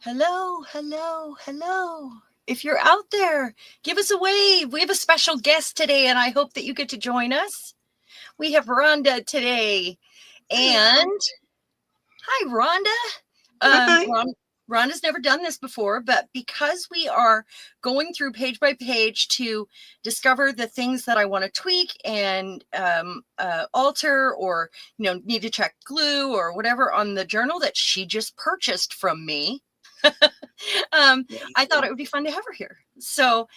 Hello, hello, hello. If you're out there, give us a wave. We have a special guest today, and I hope that you get to join us. We have Rhonda today. And hi, Rhonda. Hi. Rhonda's never done this before, but because we are going through page by page to discover the things that I want to tweak and alter, or need to check glue or whatever on the journal that she just purchased from me. I thought it would be fun to have her here. So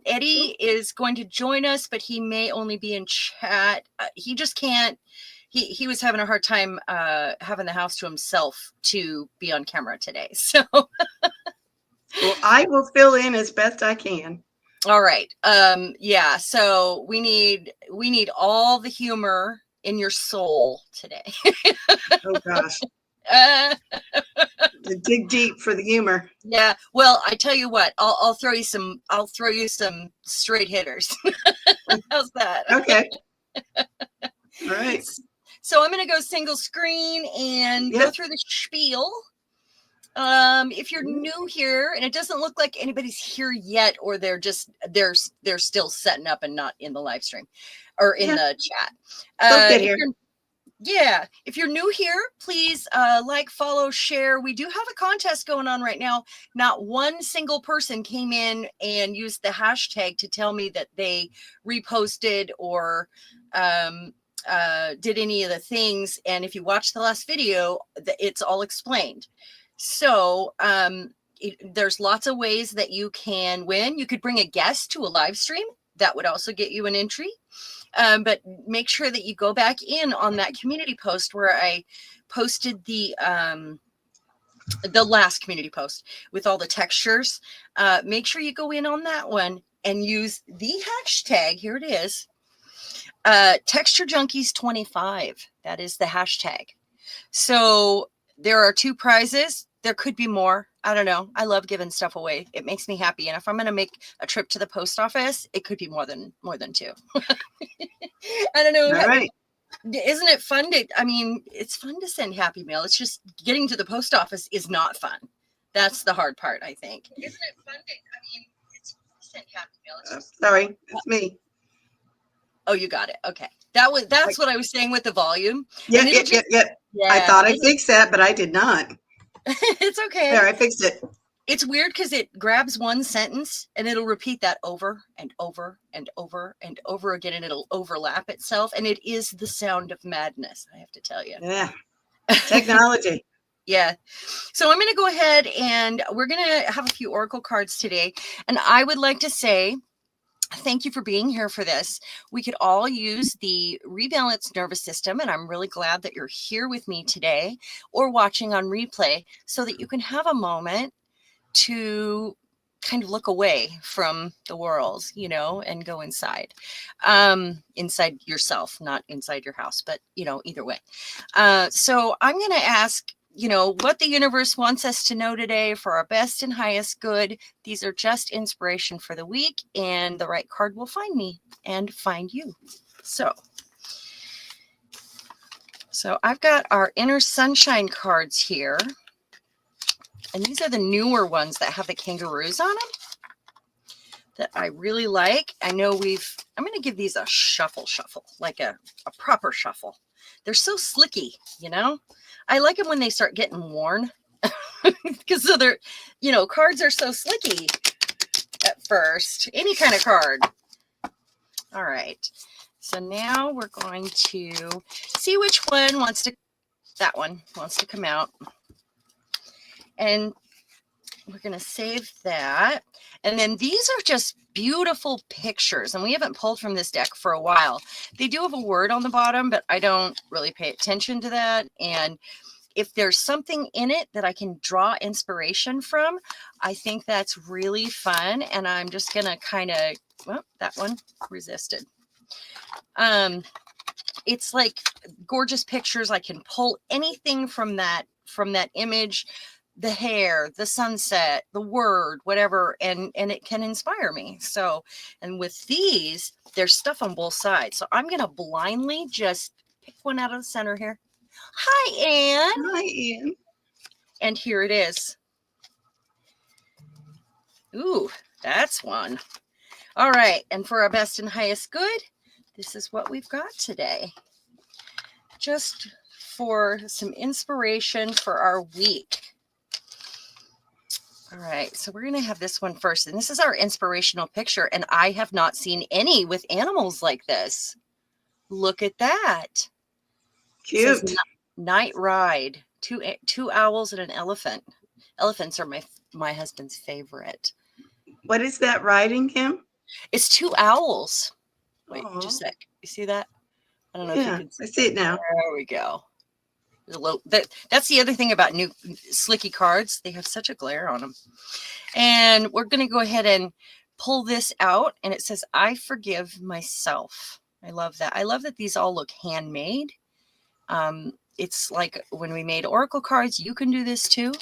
Eddie is going to join us, but he may only be in chat. He just can't. He was having a hard time having the house to himself to be on camera today. So well, I will fill in as best I can. All right. Yeah. So we need all the humor in your soul today. Oh gosh. Dig deep for the humor. Yeah. Well, I tell you what, I'll throw you some straight hitters. How's that? Okay. All right. So I'm going to go single screen and go through the spiel. If you're new here and it doesn't look like anybody's here yet, or they're still setting up and not in the live stream or in the chat. Get here. If you're new here, please like, follow, share. We do have a contest going on right now. Not one single person came in and used the hashtag to tell me that they reposted or did any of the things. And if you watch the last video, it's all explained. So there's lots of ways that you can win. You could bring a guest to a live stream. That would also get you an entry. But make sure that you go back in on that community post where I posted the last community post with all the textures. Make sure you go in on that one and use the hashtag. Here it is. Texture Junkies 25. That is the hashtag. So there are 2 prizes. There could be more. I don't know. I love giving stuff away. It makes me happy. And if I'm going to make a trip to the post office, it could be more than 2. I don't know. All right. Isn't it fun it's fun to send Happy Mail. It's just getting to the post office is not fun. That's the hard part, I think. Isn't it fun it's fun to send Happy Mail. Sorry, it's me. Oh, you got it. Okay. That's what I was saying with the volume. Yeah. I thought I fixed that, but I did not. It's okay. There, I fixed it. It's weird because it grabs one sentence and it'll repeat that over and over and over and over again, and it'll overlap itself. And it is the sound of madness, I have to tell you. Yeah. Technology. Yeah. So I'm going to go ahead and we're going to have a few Oracle cards today. And I would like to say thank you for being here for this. We could all use the rebalanced nervous system, and I'm really glad that you're here with me today or watching on replay so that you can have a moment to kind of look away from the world, and go inside yourself, not inside your house, but, either way. So I'm going to ask, what the universe wants us to know today for our best and highest good. These are just inspiration for the week, and the right card will find me and find you. So I've got our inner sunshine cards here. And these are the newer ones that have the kangaroos on them that I really like. I know I'm going to give these a shuffle, like a proper shuffle. They're so slicky, I like them when they start getting worn because they're, cards are so slicky at first, any kind of card. All right. So now we're going to see which one that one wants to come out. And we're going to save that. And then these are just beautiful pictures. And we haven't pulled from this deck for a while. They do have a word on the bottom, but I don't really pay attention to that. And if there's something in it that I can draw inspiration from, I think that's really fun. And I'm just going to kind of, well, that one resisted. It's like gorgeous pictures. I can pull anything from that image, the hair, the sunset, the word, whatever, and it can inspire me. So, and with these, there's stuff on both sides. So I'm going to blindly just pick one out of the center here. Hi, Anne. Hi, Anne. And here it is. Ooh, that's one. All right. And for our best and highest good, this is what we've got today. Just for some inspiration for our week. All right, so we're going to have this one first. And this is our inspirational picture. And I have not seen any with animals like this. Look at that. It says Cute. night ride. Two owls and an elephant. Elephants are my husband's favorite. What is that riding him? It's two owls. Wait, Aw. just a sec. You see that? I don't know if you Yeah, can see. I see it now. There we go. That's the other thing about new Slicky cards. They have such a glare on them. And we're going to go ahead and pull this out. And it says, I forgive myself. I love that. I love that these all look handmade. It's like when we made Oracle cards, you can do this too.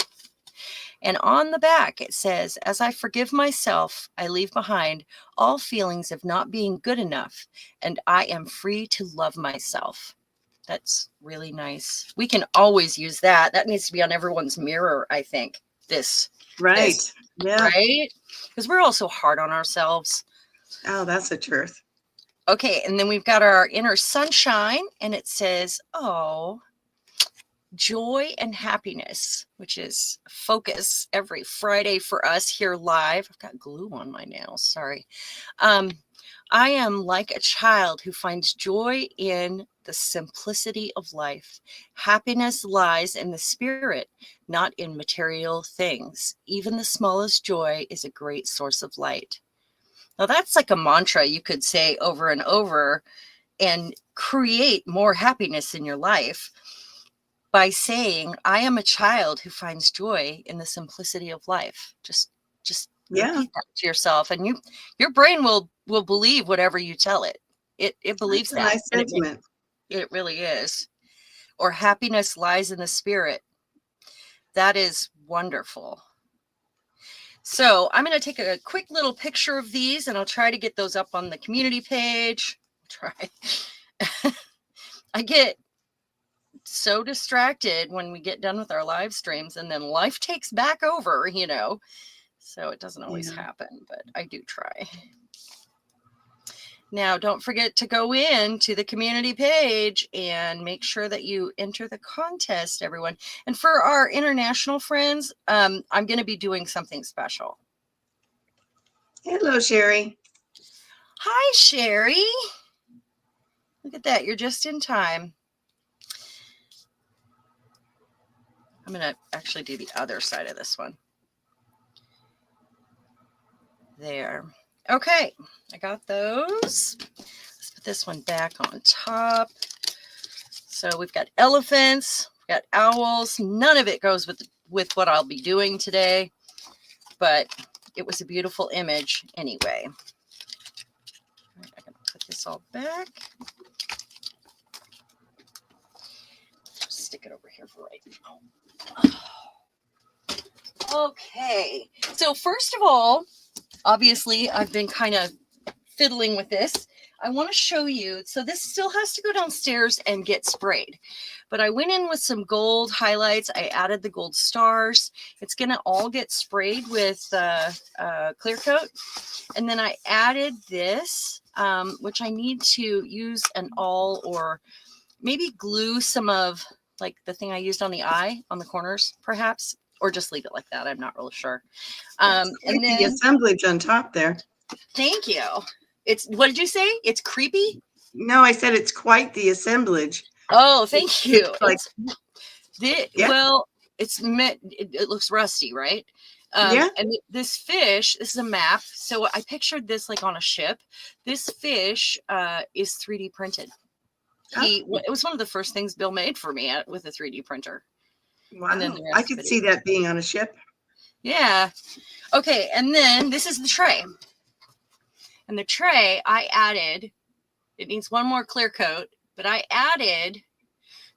And on the back, it says, as I forgive myself, I leave behind all feelings of not being good enough, and I am free to love myself. That's really nice. We can always use that. That needs to be on everyone's mirror, I think. Right. Yeah. Right? Because we're all so hard on ourselves. Oh, that's the truth. Okay, and then we've got our inner sunshine, and it says, oh, joy and happiness, which is focus every Friday for us here live. I've got glue on my nails, sorry. I am like a child who finds joy in the simplicity of life. Happiness lies in the spirit, not in material things. Even the smallest joy is a great source of light. Now that's like a mantra you could say over and over and create more happiness in your life by saying, I am a child who finds joy in the simplicity of life. Just repeat that to yourself, and your brain will believe whatever you tell it. It believes That's a that. nice sentiment. It really is. Or happiness lies in the spirit. That is wonderful. So I'm going to take a quick little picture of these, and I'll try to get those up on the community page. Try. I get so distracted when we get done with our live streams, and then life takes back over, so it doesn't always happen, but I do try. Now, don't forget to go in to the community page and make sure that you enter the contest, everyone. And for our international friends, I'm going to be doing something special. Hello, Sherry. Hi, Sherry. Look at that. You're just in time. I'm going to actually do the other side of this one. There. Okay, I got those. Let's put this one back on top. So we've got elephants, we've got owls. None of it goes with what I'll be doing today, but it was a beautiful image anyway. All right, I'm going to put this all back. Just stick it over here for right now. Okay, so first of all, obviously, I've been kind of fiddling with this. I want to show you. So this still has to go downstairs and get sprayed. But I went in with some gold highlights. I added the gold stars. It's going to all get sprayed with clear coat. And then I added this, which I need to use an awl or maybe glue some of like the thing I used on the eye on the corners, perhaps. Or just leave it like that. I'm not really sure. And then the assemblage on top there. Thank you. What did you say? It's creepy? No, I said it's quite the assemblage. Oh, thank you. Like, well, it looks rusty, right? Yeah. And this fish, this is a map. So I pictured this like on a ship. This fish is 3D printed. It was one of the first things Bill made for me with a 3D printer. Wow. And then I could see that being on a ship. Yeah. Okay. And then this is the tray. And the tray I added, it needs one more clear coat, but I added,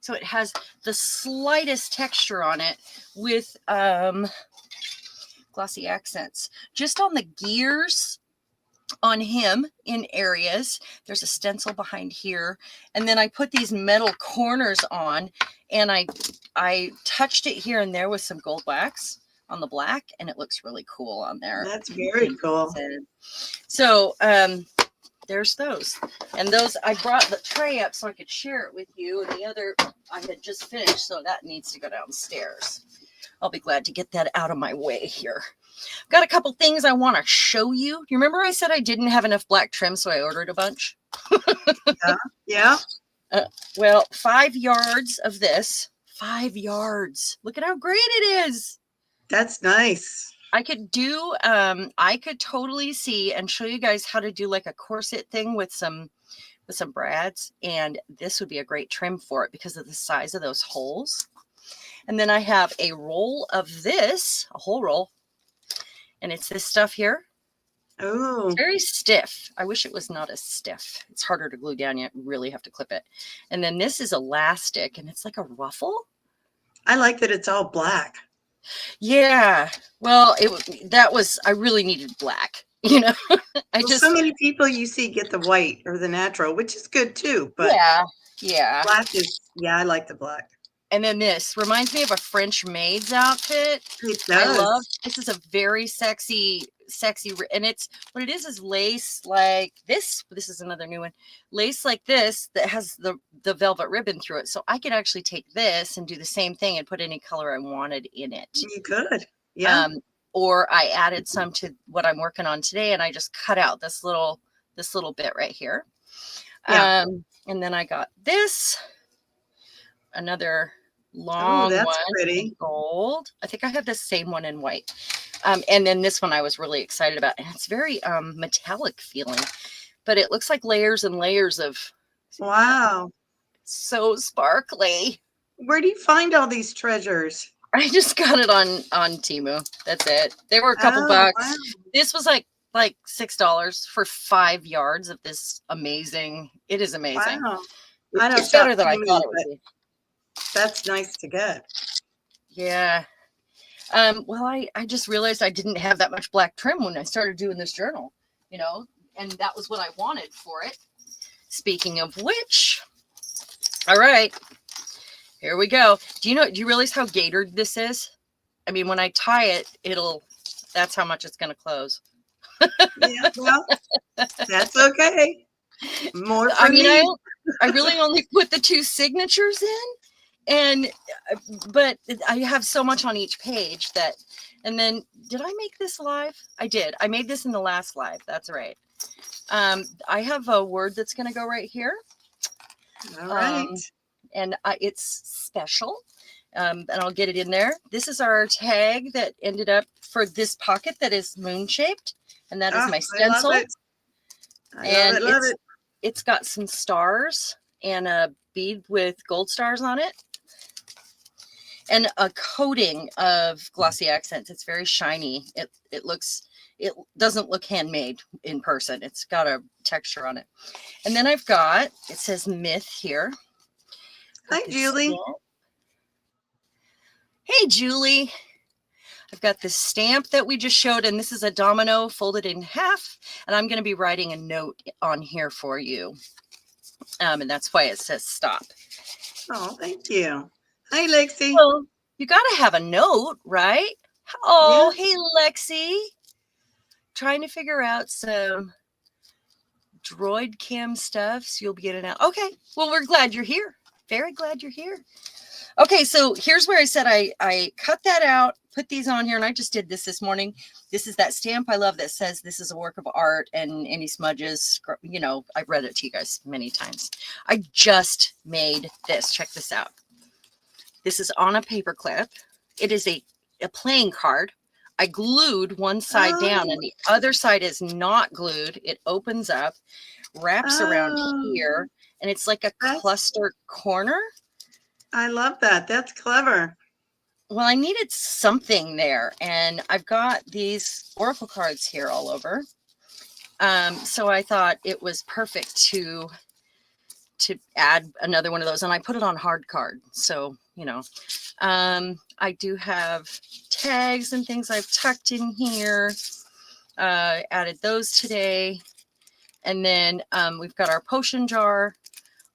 so it has the slightest texture on it with glossy accents. Just on the gears on him in areas. There's a stencil behind here. And then I put these metal corners on, and I touched it here and there with some gold wax on the black, and it looks really cool on there. That's very cool. So there's those. And those, I brought the tray up so I could share it with you. And the other I had just finished, so that needs to go downstairs. I'll be glad to get that out of my way here. Got a couple things I want to show you. You remember I said I didn't have enough black trim, so I ordered a bunch? Yeah. Well, 5 yards of this. 5 yards. Look at how great it is. That's nice. I could totally see and show you guys how to do like a corset thing with some brads, and this would be a great trim for it because of the size of those holes. And then I have a roll of this, a whole roll, and it's this stuff here. Oh, It's very stiff. I wish it was not as stiff. It's harder to glue down. You really have to clip it. And then this is elastic, and it's like a ruffle. I like that it's all black. Yeah. Well, I really needed black, you know. So many people you see get the white or the natural, which is good too. But yeah. black is, I like the black. And then this reminds me of a French maid's outfit. It does. This is a very sexy, and what it is lace like this. This is another new one. Lace like this that has the velvet ribbon through it. So I could actually take this and do the same thing and put any color I wanted in it. You could. Yeah. Or I added some to what I'm working on today, and I just cut out this little bit right here. Yeah. And then I got this, another long one in gold. I think I have the same one in white. And then this one I was really excited about, and it's very metallic feeling, but it looks like layers and layers of. Wow. So sparkly. Where do you find all these treasures? I just got it on Temu. That's it. They were a couple bucks. Wow. This was like $6 for 5 yards of this amazing. It is amazing. Wow. It's better than I thought it would be. That's nice to get. Yeah. Well, I just realized I didn't have that much black trim when I started doing this journal, you know, and that was what I wanted for it. Speaking of which, all right, here we go. Do you realize how gaitered this is? I mean, when I tie it, that's how much it's going to close. Yeah, well, that's okay. More for me. I really only put the 2 signatures in, but I have so much on each page and then did I make this live? I did. I made this in the last live. That's right. I have a word that's going to go right here. All right. And it's special. And I'll get it in there. This is our tag that ended up for this pocket that is moon shaped. And that is my stencil. I love it. It's got some stars and a bead with gold stars on it. And a coating of glossy accents. It's very shiny. It doesn't look handmade in person. It's got a texture on it. And then it says Myth here. Hi, Julie. Hey, Julie. I've got this stamp that we just showed, and this is a domino folded in half. And I'm going to be writing a note on here for you. And that's why it says stop. Oh, thank you. Hi, Lexi. Well, you got to have a note, right? Oh, yeah. Hey, Lexi. Trying to figure out some droid cam stuff, so you'll be getting out. Okay. Well, we're glad you're here. Very glad you're here. Okay, so here's where I said I cut that out, put these on here, and I just did this morning. This is that stamp I love that says this is a work of art, and any smudges, you know, I've read it to you guys many times. I just made this. Check this out. This is on a paper clip. It is a playing card. I glued one side down, and the other side is not glued. It opens up, wraps around here, and it's like a cluster corner. I love that. That's clever. Well, I needed something there, and I've got these oracle cards here all over. So I thought it was perfect to add another one of those, and I put it on hard card. So, you know, I do have tags and things I've tucked in here. Added those today. And then we've got our potion jar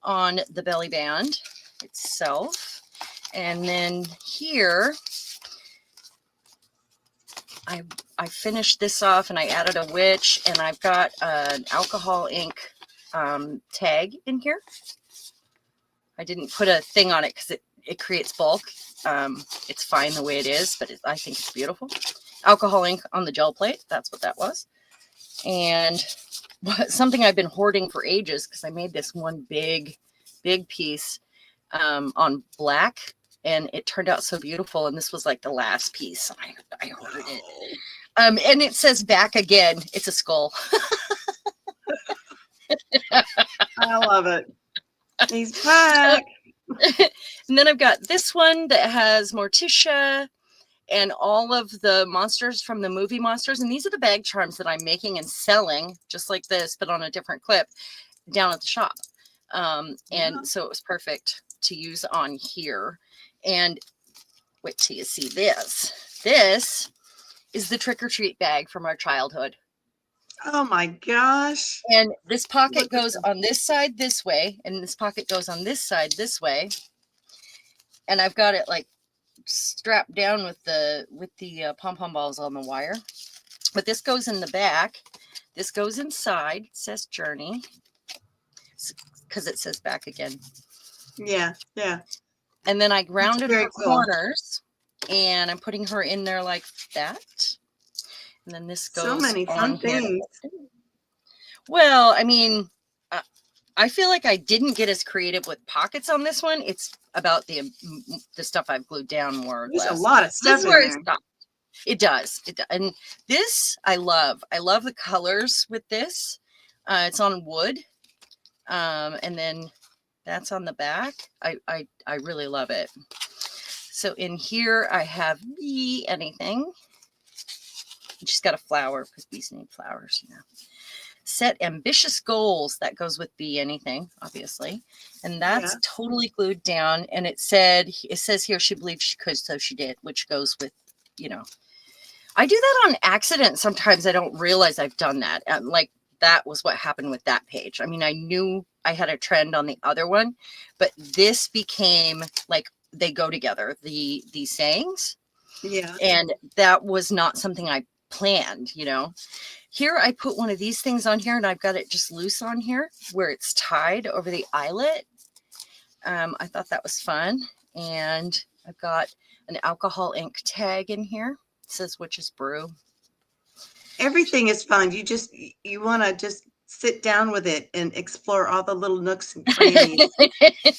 on the belly band itself. And then here I finished this off and I added a witch, and I've got an alcohol ink tag in here. I didn't put a thing on it because it creates bulk. It's fine the way it is, but I think it's beautiful. Alcohol ink on the gel plate. That's what that was. And something I've been hoarding for ages, because I made this one big piece on black, and it turned out so beautiful. And this was like the last piece. I hoarded it. And it says back again. It's a skull. I love it. He's back. And then I've got this one that has Morticia and all of the monsters from the movie Monsters. And these are the bag charms that I'm making and selling, just like this, but on a different clip down at the shop. And so it was perfect to use on here. And wait till you see this. This is the trick-or-treat bag from our childhood. Oh my gosh. And this pocket goes on this side this way, and this pocket goes on this side this way. And I've got it like strapped down with the pom-pom balls on the wire. But this goes in the back. This goes inside. It says Journey, because it says back again. Yeah, yeah. And then I rounded her cool. corners, and I'm putting her in there like that. And then this goes so many fun things. Well, I mean, I feel like I didn't get as creative with pockets on this one. It's about the stuff I've glued down more or less. There's a lot of stuff in there. It does. And this I love. I love the colors with this. It's on wood. And then that's on the back. I really love it. So in here I have Be Anything. She's got a flower because bees need flowers, you know. Set ambitious goals. That goes with Be Anything, obviously. And that's totally glued down. And it says here she believed she could, so she did, which goes with, you know. I do that on accident. Sometimes I don't realize I've done that. And like that was what happened with that page. I mean, I knew I had a trend on the other one, but this became like they go together, these sayings. Yeah. And that was not something I planned, you know. Here I put one of these things on here, and I've got it just loose on here where it's tied over the eyelet. I thought that was fun. And I've got an alcohol ink tag in here. It says Witch's Brew. Everything is fun. You want to just sit down with it and explore all the little nooks and crannies.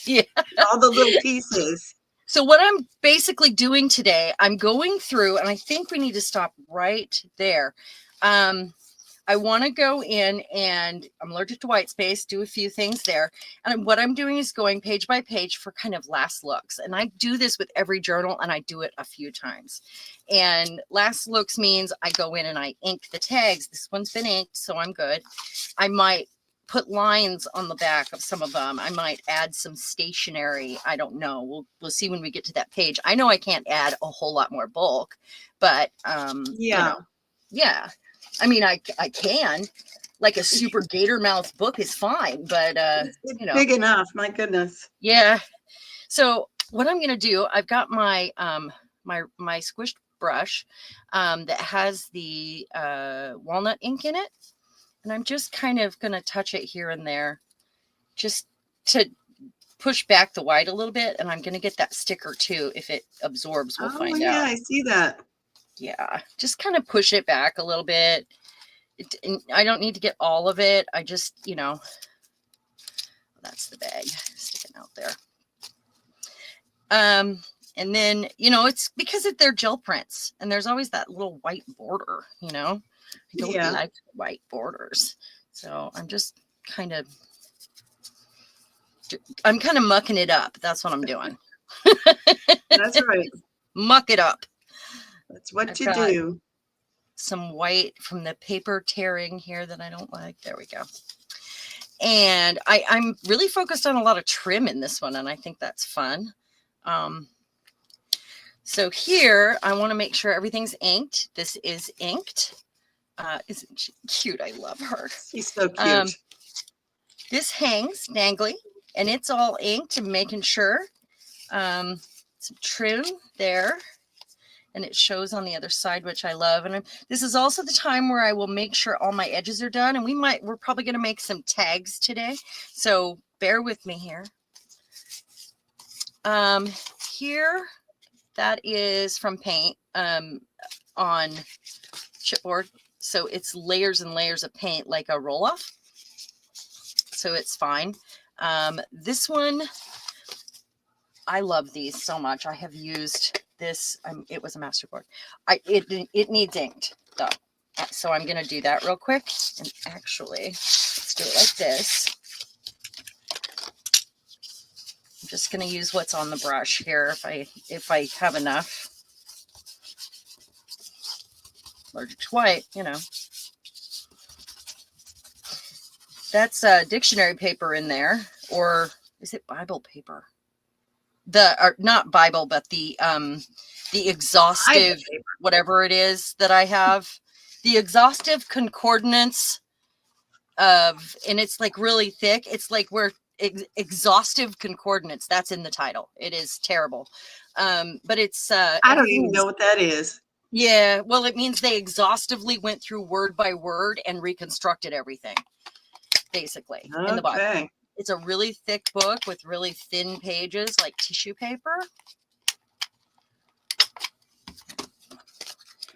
Yeah. All the little pieces. So what I'm basically doing today, I'm going through, and I think we need to stop right there. I want to go in, and I'm allergic to white space, do a few things there. And what I'm doing is going page by page for kind of last looks. And I do this with every journal, and I do it a few times. And last looks means I go in and I ink the tags. This one's been inked, so I'm good. I might put lines on the back of some of them. I might add some stationery. I don't know. We'll see when we get to that page. I know I can't add a whole lot more bulk, but you know, yeah. I mean, I can, like a super gator mouth book is fine, but it's you know, big enough. My goodness. Yeah. So what I'm gonna do, I've got my my squished brush that has the walnut ink in it, and I'm just kind of gonna touch it here and there, just to push back the white a little bit. And I'm gonna get that sticker too. If it absorbs, we'll find out. I see that. Yeah, just kind of push it back a little bit. I don't need to get all of it. I just, you know, that's the bag sticking out there. And then, you know, it's because they're gel prints, and there's always that little white border, you know. I don't like white borders. So I'm just kind of mucking it up. That's what I'm doing. That's right. Muck it up. That's what you do. Some white from the paper tearing here that I don't like. There we go. And I'm really focused on a lot of trim in this one, and I think that's fun. So here, I want to make sure everything's inked. This is inked. Isn't she cute? I love her. She's so cute. This hangs dangly, and it's all inked and making sure. Some trim there. and it shows on the other side, which I love. And this is also the time where I will make sure all my edges are done, and we're probably going to make some tags today. So bear with me here. Here, that is from paint on chipboard. So it's layers and layers of paint like a roll-off. So it's fine. This one, I love these so much. I have used this. It was a masterboard. It needs inked though. So I'm going to do that real quick. And actually, let's do it like this. I'm just going to use what's on the brush here if I have enough. Allergic to white, you know. That's dictionary paper in there, or is it Bible paper? Not Bible, but the exhaustive, whatever it is that I have, the exhaustive concordance of, and it's like really thick. It's like exhaustive concordance. That's in the title. It is terrible. But it's I don't even know what that is. Yeah, well, it means they exhaustively went through word by word and reconstructed everything, basically, in the Bible. It's a really thick book with really thin pages, like tissue paper.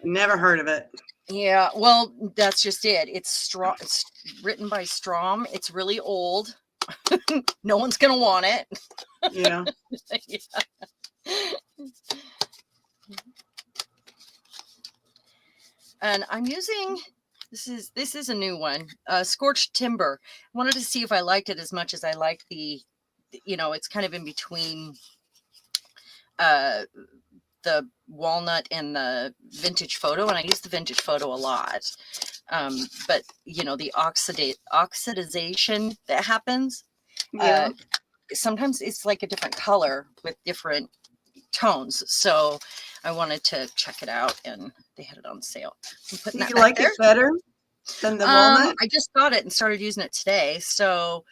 Never heard of it. Yeah, well, that's just it. It's written by Strom. It's really old. No one's going to want it. Yeah. Yeah. And I'm using, this is a new one, Scorched Timber. I wanted to see if I liked it as much as I like the, it's kind of in between the walnut and the vintage photo. And I use the vintage photo a lot. But, the oxidization that happens, sometimes it's like a different color with different tones. So I wanted to check it out, and they had it on sale. I'm putting that you back like there. It better than the walnut? I just got it and started using it today. So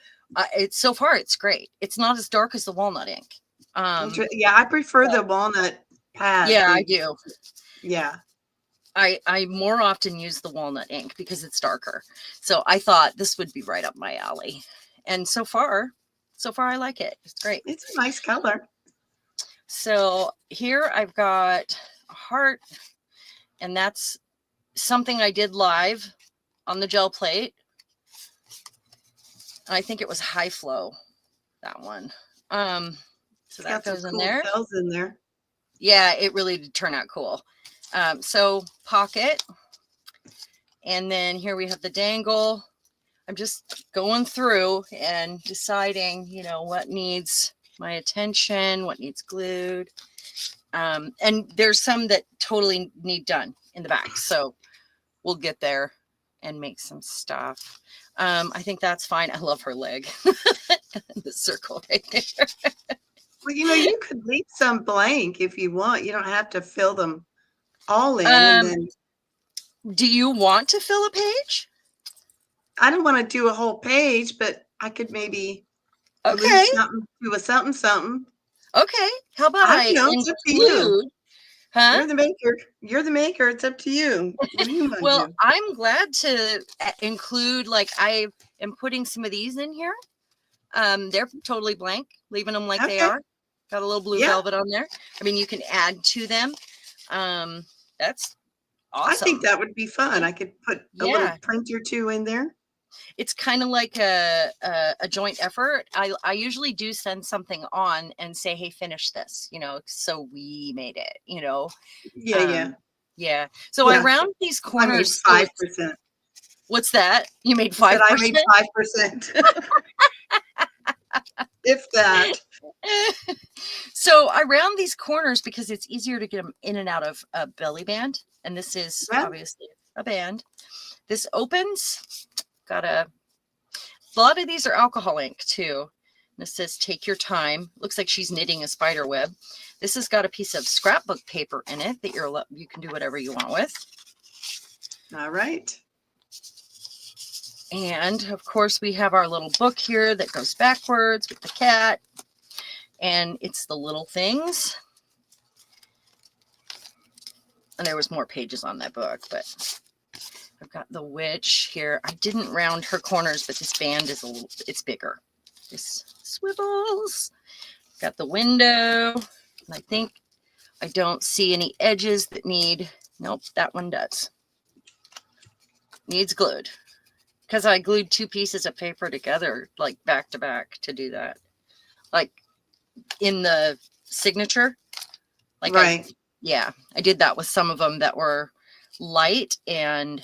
so far it's great. It's not as dark as the walnut ink. Yeah, I prefer the walnut pad. Yeah, I do. Yeah. I more often use the walnut ink because it's darker. So I thought this would be right up my alley. And so far I like it. It's great. It's a nice color. So here I've got a heart, and that's something I did live on the gel plate. And I think it was High Flow, that one. So that goes in there. Cells in there. Yeah, it really did turn out cool. So pocket, and then here we have the dangle. I'm just going through and deciding, what needs my attention, what needs glued. And there's some that totally need done in the back. So we'll get there and make some stuff. I think that's fine. I love her leg. The circle right there. Well, you could leave some blank if you want. You don't have to fill them all in. And then, do you want to fill a page? I don't want to do a whole page, but I could maybe okay something to a something. Okay, how about I know, include? it's up to you. Huh? You're the maker. You're the maker. It's up to you. What do you want Well, to do? I'm glad to include. Like, I am putting some of these in here. They're totally blank, leaving them like they are. Got a little blue velvet on there. I mean, you can add to them. That's awesome. I think that would be fun. I could put a little print or two in there. It's kind of like a joint effort. I usually do send something on and say, hey, finish this, so we made it, Yeah. So I round these corners. I made 5%. What's that? You made 5%? I made 5%. If that. So I round these corners because it's easier to get them in and out of a belly band. And this is obviously a band. This opens. Got a lot of these are alcohol ink too. And it says, take your time. Looks like she's knitting a spider web. This has got a piece of scrapbook paper in it that you can do whatever you want with. All right. And of course we have our little book here that goes backwards with the cat. And it's the little things. And there was more pages on that book, but I've got the witch here. I didn't round her corners, but this band is it's bigger. This swivels. Got the window. And I think I don't see any edges that need, nope, that one does. Needs glued. Because I glued 2 pieces of paper together, like back to back to do that. Like in the signature. Like right. I did that with some of them that were light and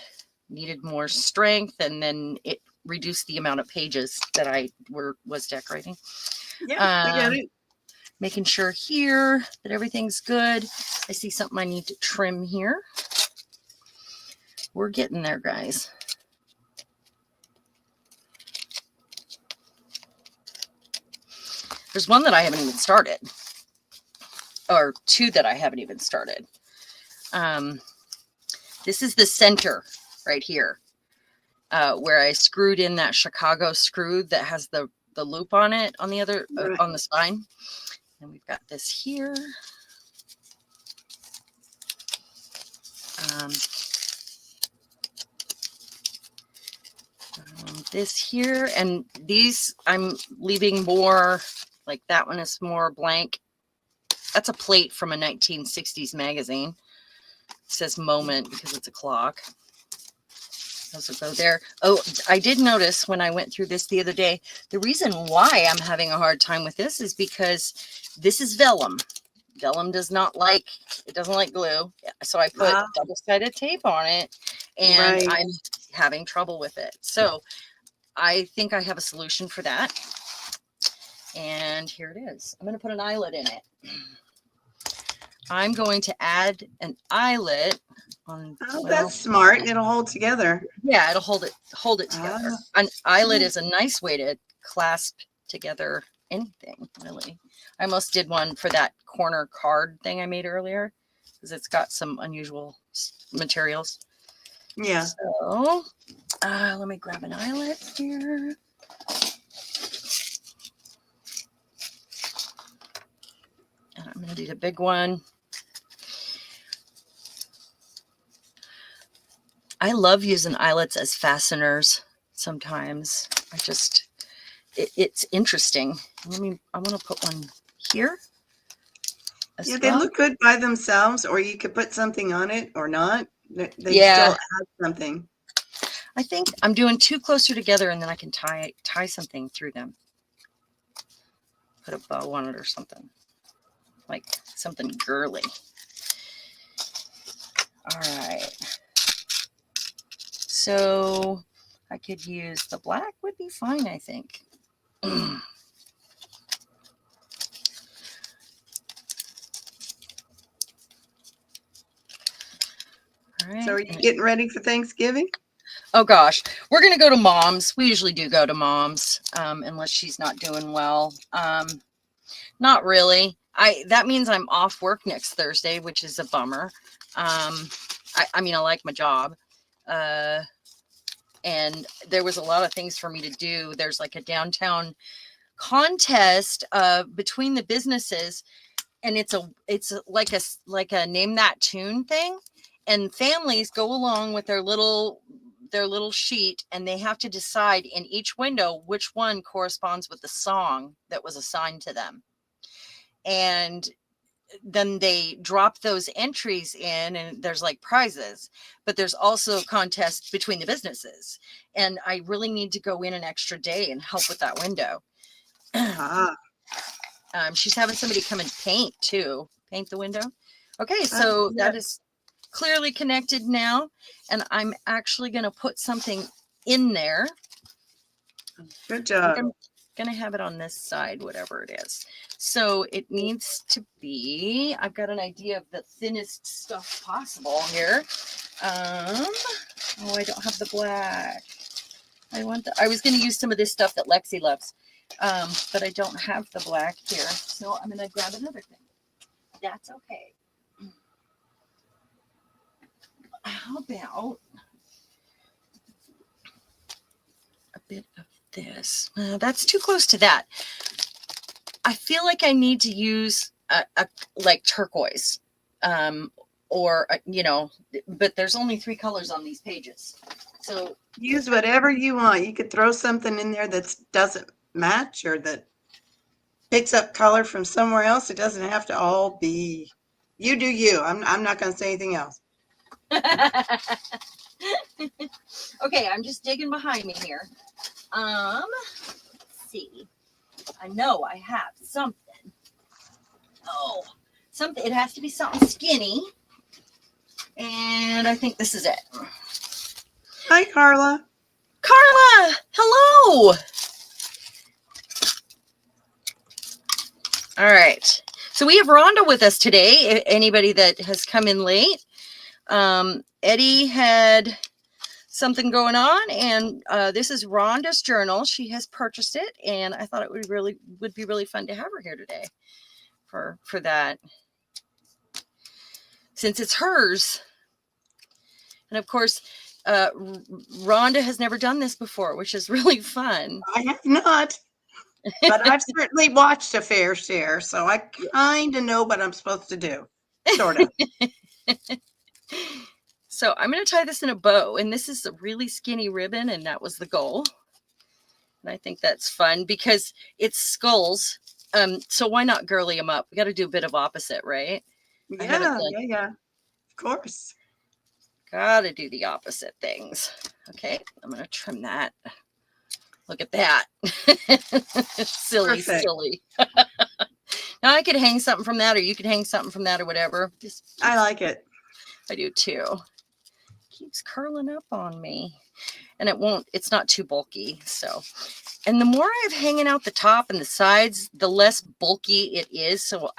needed more strength, and then it reduced the amount of pages that I was decorating. Yeah, I get it. Making sure here that everything's good. I see something I need to trim here. We're getting there, guys. There's one that I haven't even started, or 2 that I haven't even started. This is the center right here, where I screwed in that Chicago screw that has the loop on it on the other on the spine. And we've got this here. This here, and these I'm leaving more, like that one is more blank. That's a plate from a 1960s magazine. It says moment because it's a clock. Those will go there. Oh, I did notice when I went through this the other day, the reason why I'm having a hard time with this is because this is vellum. Vellum doesn't like glue. So I put double-sided tape on it, and I'm having trouble with it. So I think I have a solution for that. And here it is. I'm going to put an eyelet in it. I'm going to add an eyelet on. That's smart. It'll hold together. Yeah, it'll hold it together. An eyelet is a nice way to clasp together anything, really. I almost did one for that corner card thing I made earlier because it's got some unusual materials. Yeah. So let me grab an eyelet here. And I'm going to do the big one. I love using eyelets as fasteners sometimes. It's interesting. I want to put one here. Yeah, they look good by themselves, or you could put something on it or not. They still add something. I think I'm doing 2 closer together, and then I can tie something through them. Put a bow on it or something. Like something girly. All right. So I could use the black would be fine, I think. All right. So are you getting ready for Thanksgiving? Oh gosh, we're going to go to Mom's. We usually do go to Mom's, unless she's not doing well. Not really. That means I'm off work next Thursday, which is a bummer. I mean, I like my job. And there was a lot of things for me to do. There's like a downtown contest between the businesses, and it's like a name that tune thing, and families go along with their little sheet, and they have to decide in each window which one corresponds with the song that was assigned to them. And then they drop those entries in, and there's like prizes, but there's also contests between the businesses. And I really need to go in an extra day and help with that window. She's having somebody come and paint the window. Okay, so that is clearly connected now, and I'm actually going to put something in there. Good job. I'm going to have it on this side, whatever it is. So it needs to be, I've got an idea of the thinnest stuff possible here. I don't have the black. I was going to use some of this stuff that Lexi loves, but I don't have the black here. So I'm going to grab another thing. That's okay. How about a bit of this? That's too close to that. I feel like I need to use a like turquoise or, you know, but there's only 3 colors on these pages. So use whatever you want. You could throw something in there that doesn't match or that picks up color from somewhere else. It doesn't have to all be, you do you. I'm not going to say anything else. okay, I'm just digging behind me here. Let's see. I know I have something. Oh, something. It has to be something skinny. And I think this is it. Hi, Carla. Carla, hello. All right. So we have Rhonda with us today. Anybody that has come in late. Eddie had something going on, and this is Rhonda's journal. She has purchased it, and I thought it would be really fun to have her here today for that, since it's hers. And of course, Rhonda has never done this before, which is really fun. I have not, but I've certainly watched a fair share, so I kind of know what I'm supposed to do, sort of. So I'm going to tie this in a bow, and this is a really skinny ribbon, and that was the goal. And I think that's fun because it's skulls. So why not girly them up? We got to do a bit of opposite, right? Yeah. Of course. Got to do the opposite things. Okay, I'm going to trim that. Look at that. Silly, Perfect. silly. Now I could hang something from that, or you could hang something from that, or whatever. I like it. I do too. Keeps curling up on me. And it's not too bulky. So, and the more I have hanging out the top and the sides, the less bulky it is. So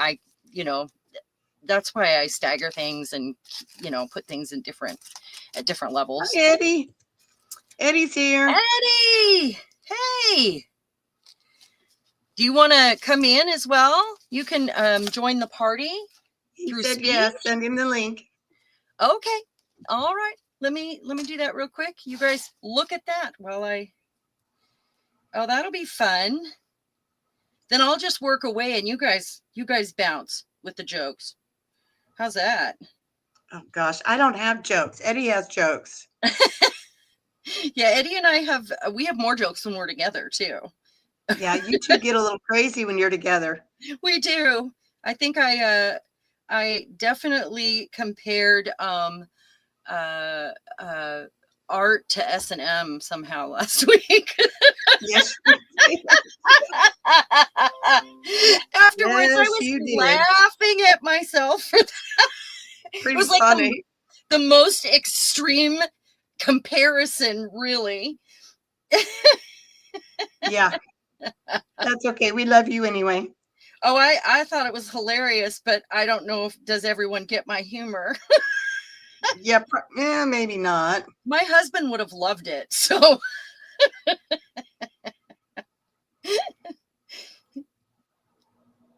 that's why I stagger things and, put things in at different levels. Hi, Eddie. Eddie's here. Eddie! Hey! Do you want to come in as well? You can join the party. He said yes. Send him the link. Okay. All right. Let me do that real quick. You guys look at that while oh, that'll be fun. Then I'll just work away and you guys bounce with the jokes. How's that? Oh gosh, I don't have jokes. Eddie has jokes. Yeah, Eddie and we have more jokes when we're together too. Yeah, you two get a little crazy when you're together. We do. I think I definitely compared art to S&M somehow last week. Yes. Afterwards, I was laughing at myself for that. Pretty it was like funny. The most extreme comparison, really. Yeah. That's okay. We love you anyway. Oh, I thought it was hilarious, but I don't know does everyone get my humor? Yeah, maybe not. My husband would have loved it, so.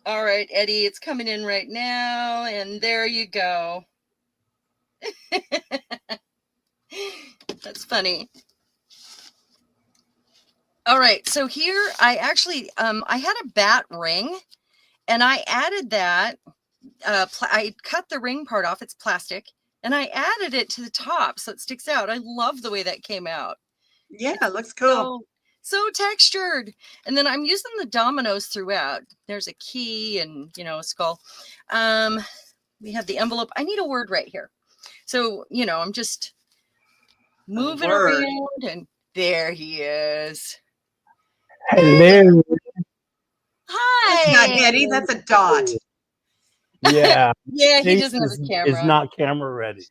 All right, Eddie, it's coming in right now, and there you go. That's funny. All right, so here I actually, I had a bat ring, and I added that. I cut the ring part off, it's plastic, and I added it to the top so it sticks out. I love the way that came out. Yeah, it looks cool. So textured. And then I'm using the dominoes throughout. There's a key and, a skull. We have the envelope. I need a word right here. So, I'm just moving around, and there he is. Hello. Hi. That's not Eddie, that's a dot. Yeah. Yeah, he doesn't have a camera. It's not camera ready.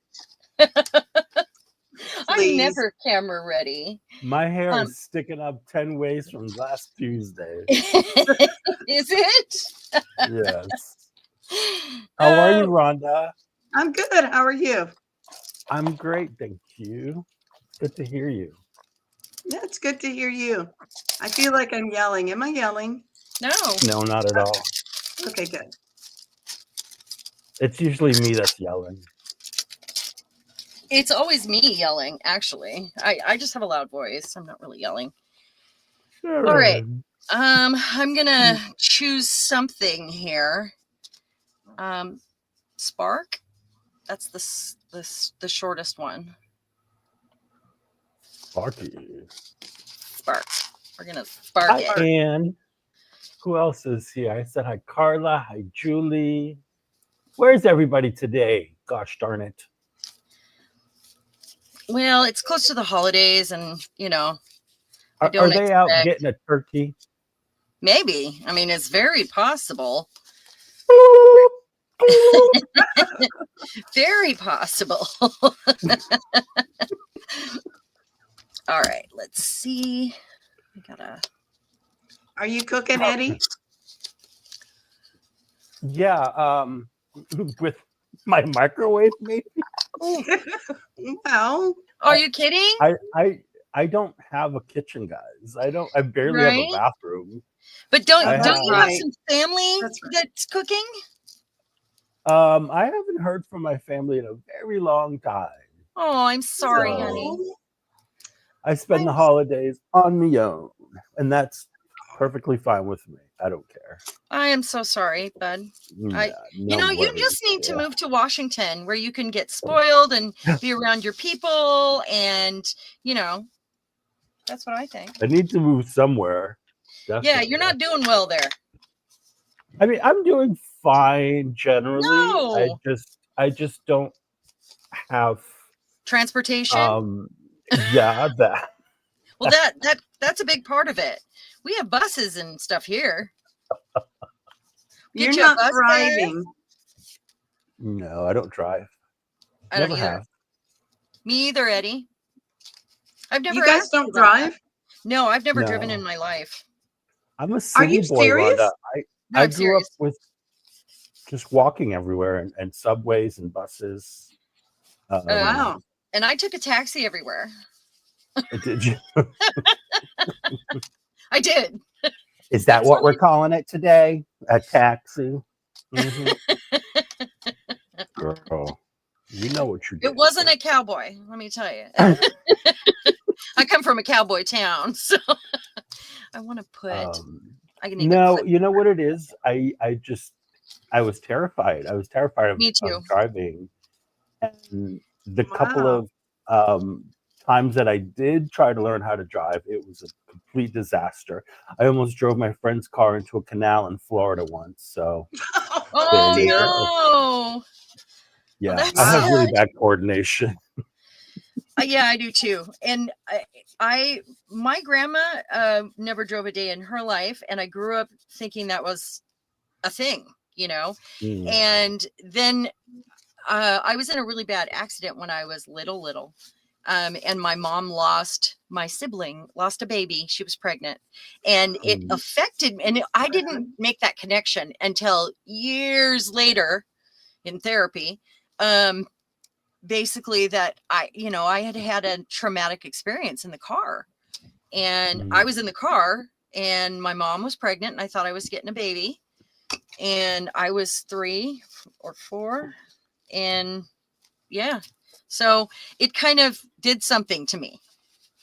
I'm never camera ready. My hair is sticking up 10 ways from last Tuesday. Is it? Yes. How are you, Rhonda? I'm good. How are you? I'm great, thank you. Good to hear you. Yeah, it's good to hear you. I feel like I'm yelling. Am I yelling? No. No, not at all. Okay, good. It's usually me that's yelling. It's always me yelling, actually. I just have a loud voice. I'm not really yelling. Sure. All right. I'm gonna choose something here. Spark. That's the shortest one. Sparky. Spark. We're gonna spark Hi, it. Ann. Who else is here? I said hi, Carla. Hi, Julie. Where's everybody today? Gosh darn it. Well, it's close to the holidays, and I Are don't they out expect. getting a turkey? Maybe. I mean, it's very possible. Very possible. All right, let's see. I gotta. Are you cooking, Eddie? Yeah, with my microwave, maybe. Well, Are you kidding? I don't have a kitchen, guys. I barely have a Right? bathroom. But don't I don't you have Right. some family That's right. that's cooking? I haven't heard from my family in a very long time. Oh, I'm sorry, So- honey. I spend the holidays on my own, and that's perfectly fine with me. I don't care. I am so sorry, bud. Yeah, You worries. just need to Yeah. move to Washington where you can get spoiled and be around your people, and that's what I think. I need to move somewhere. Yeah, Definitely. you're not doing well there. I mean, I'm doing fine generally. No. I just don't have Transportation. yeah, that. Well, that's a big part of it. We have buses and stuff here. You're Get you a not bus pass? thriving. No, I don't drive. I don't Never either. have. Me either, Eddie. I've never You guys asked you don't about that. drive? No, I've never driven No. in my life. I'm a city you boy, serious? Rhonda. No, I I'm grew up serious. with just walking everywhere and subways and buses. Wow. And I took a taxi everywhere. Did you? I did. Is that what we're calling it today? A taxi? Mhm. Girl, you know what you did. It wasn't a cowboy, let me tell you. I come from a cowboy town, so I want to put. I need No, to put. you know what it is? I was terrified. I was terrified Me too. of driving. And the couple Wow. of times that I did try to learn how to drive, it was a complete disaster. I almost drove my friend's car into a canal in Florida once. So Oh there you dear. go. no! Yeah, that's I have really sad. bad coordination. Yeah, I do too. And my grandma never drove a day in her life, and I grew up thinking that was a thing, Mm. And then I was in a really bad accident when I was little. And my mom lost a baby. She was pregnant, and it affected me. And I didn't make that connection until years later in therapy. Basically that I had a traumatic experience in the car, and I was in the car and my mom was pregnant and I thought I was getting a baby, and I was 3 or 4. And yeah, so it kind of did something to me.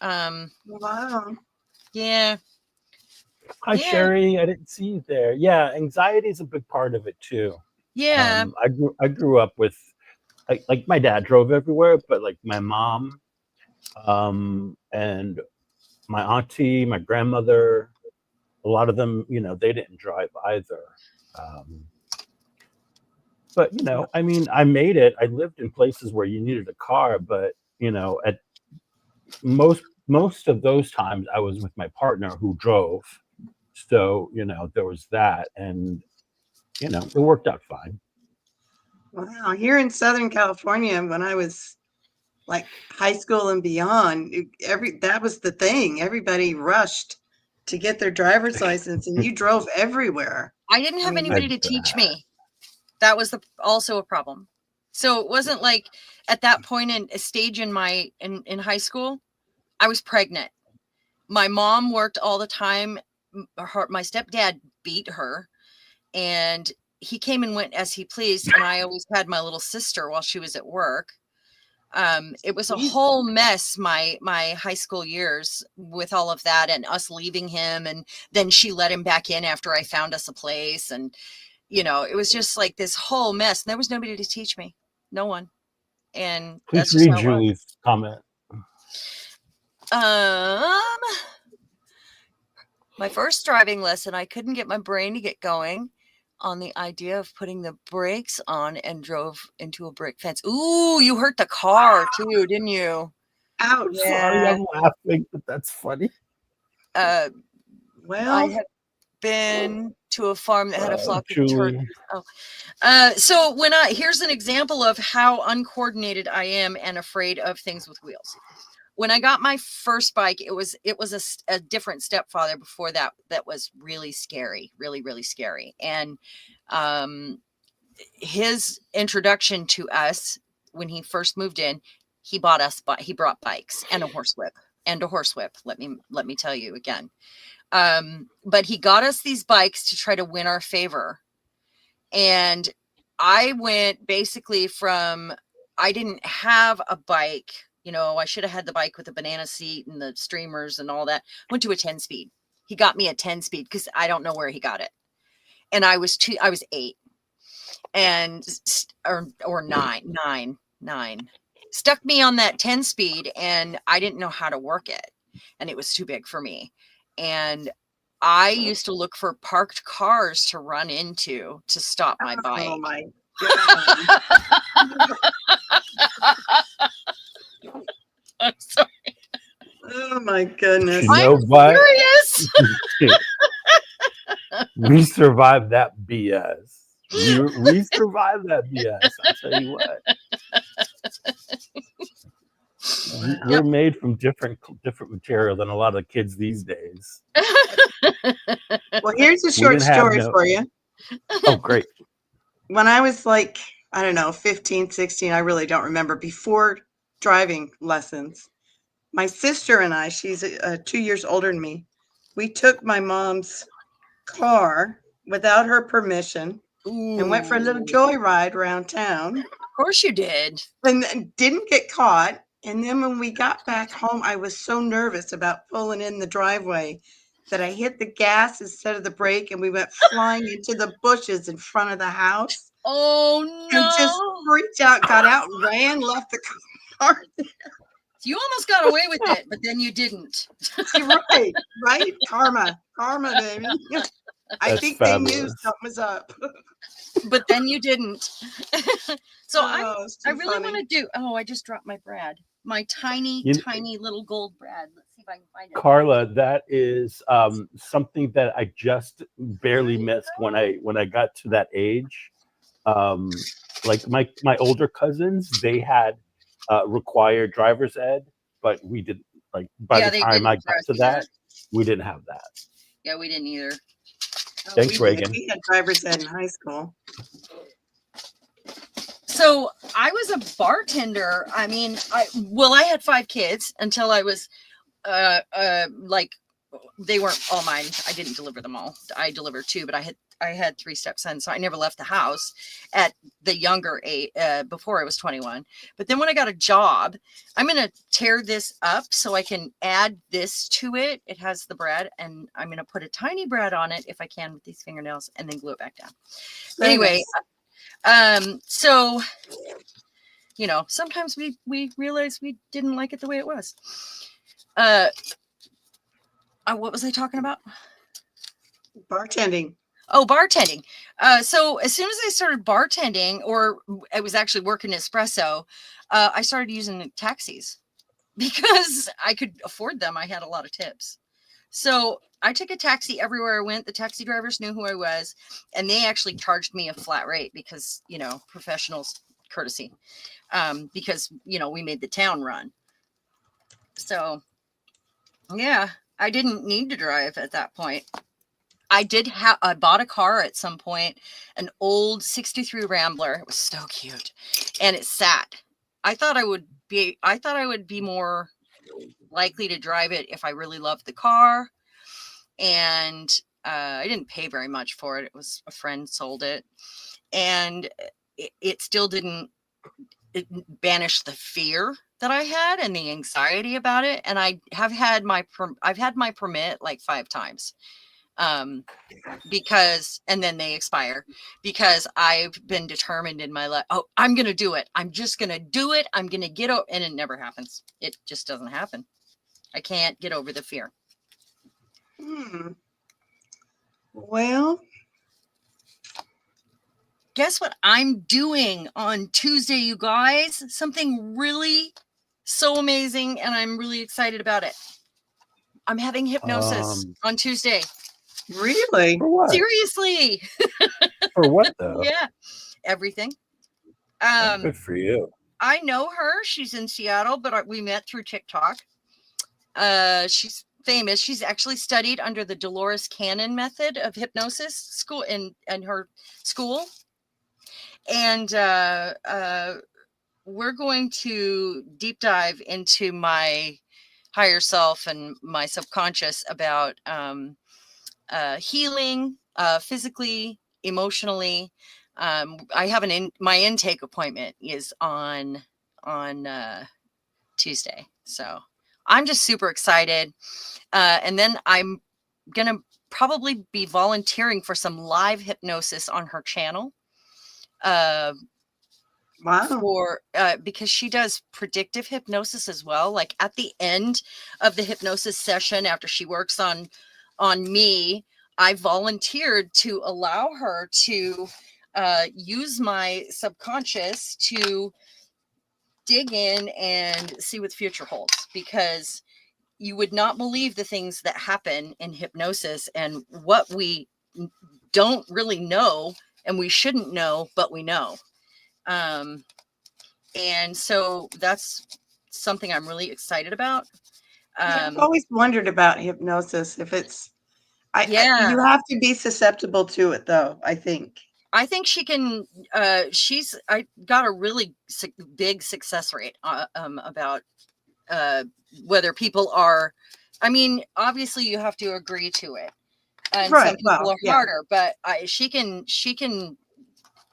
Wow. Yeah. Hi, Yeah. Sherry. I didn't see you there. Yeah, anxiety is a big part of it too. Yeah. I grew up with like my dad drove everywhere, but like my mom, and my auntie, my grandmother, a lot of them, they didn't drive either. But I mean, I made it. I lived in places where you needed a car, but at most of those times I was with my partner who drove. So, there was that, and it worked out fine. Wow. Here in Southern California, when I was like high school and beyond, that was the thing. Everybody rushed to get their driver's license, and you drove everywhere. I didn't have anybody to teach me. That was also a problem. So it wasn't like at that point in a stage in my in high school, I was pregnant. My mom worked all the time. My stepdad beat her, and he came and went as he pleased. And I always had my little sister while she was at work. It was a whole mess, my high school years, with all of that and us leaving him. And then she let him back in after I found us a place. And, it was just like this whole mess. And there was nobody to teach me. No one. and Please that's just read how it was. Julie's comment. My first driving lesson, I couldn't get my brain to get going on the idea of putting the brakes on and drove into a brick fence. Ooh, you hurt the car too, didn't you? Ouch. I'm sorry, I'm laughing, but that's funny. I Well, had been to a farm that had a flock of Julie. turkeys. So here's an example of how uncoordinated I am and afraid of things with wheels. When I got my first bike, it was a different stepfather before that was really scary, really, really scary. And his introduction to us when he first moved in, he brought bikes and a horsewhip. Let me tell you again. But he got us these bikes to try to win our favor. And I went basically from, I didn't have a bike, I should have had the bike with the banana seat and the streamers and all that. Went to a 10-speed. He got me a 10-speed because I don't know where he got it. And I was 8 and, or nine, stuck me on that 10-speed and I didn't know how to work it. And it was too big for me. And I used to look for parked cars to run into to stop my bike. oh my God. I'm sorry. Oh my goodness. You know I'm what? serious. We survived that BS. We survived that BS. I'll tell you what. We're made from different material than a lot of kids these days. Well, here's a short story for you. Oh, great. When I was like, I don't know, 15, 16, I really don't remember, before driving lessons, my sister and I, she's 2 years older than me, we took my mom's car without her permission and went for a little joyride around town. Of course you did. And didn't get caught. And then when we got back home, I was so nervous about pulling in the driveway that I hit the gas instead of the brake, and we went flying into the bushes in front of the house. Oh no. And just freaked out, got out and ran, left the car there. You almost got away with it, but then you didn't. Right? Karma, baby. I think fabulous. They knew something was up. But then you didn't. So I really want to do, I just dropped my Brad. My tiny little gold Brad. Let's see if I can find it. Carla, that is something that I just barely missed when I got to that age. Like my older cousins, they had required driver's ed, but we didn't. Like by the time I got to that, we didn't have that. Yeah, we didn't either. Thanks, Reagan. We had driver's ed in high school. So I was a bartender. I mean, I had 5 kids until I was like, they weren't all mine. I didn't deliver them all. I delivered 2, but I had 3 stepsons, so I never left the house at the younger age, before I was 21. But then when I got a job, I'm going to tear this up so I can add this to it. It has the Brad, and I'm going to put a tiny Brad on it if I can with these fingernails, and then glue it back down. Anyway, so, sometimes we realize we didn't like it the way it was. What was I talking about? Bartending. Oh, bartending. So as soon as I started bartending, or I was actually working espresso, I started using taxis because I could afford them. I had a lot of tips. So I took a taxi everywhere I went. The taxi drivers knew who I was, and they actually charged me a flat rate because, professionals courtesy, because, we made the town run. So, yeah, I didn't need to drive at that point. I bought a car at some point, an old 63 Rambler. It was so cute. And it sat. I thought I would be more likely to drive it if I really loved the car. And I didn't pay very much for it. It was a friend sold it. And it still didn't banish the fear that I had and the anxiety about it. And I've had my permit like 5 times. Because, and then they expire, because I've been determined in my life. Oh, I'm going to do it. I'm just going to do it. I'm going to get over, and it never happens. It just doesn't happen. I can't get over the fear. Well, guess what I'm doing on Tuesday, you guys? Something really so amazing, and I'm really excited about it. I'm having hypnosis on Tuesday. really? For what? Seriously. For what though? Yeah. Everything. Good for you. I know her. She's in Seattle, but we met through TikTok. She's famous. She's actually studied under the Dolores Cannon method of hypnosis school in her school. And we're going to deep dive into my higher self and my subconscious about healing, physically, emotionally. I have my intake appointment is on Tuesday, so I'm just super excited. And then I'm gonna probably be volunteering for some live hypnosis on her channel. Wow. Because she does predictive hypnosis as well. Like at the end of the hypnosis session, after she works on me, I volunteered to allow her to use my subconscious to dig in and see what the future holds, because you would not believe the things that happen in hypnosis and what we don't really know and we shouldn't know, but we know. And so that's something I'm really excited about. I've always wondered about hypnosis. If it's, you have to be susceptible to it, though. I think she can. I got a really big success rate about whether people are. I mean, obviously, you have to agree to it, and some people are harder. But she can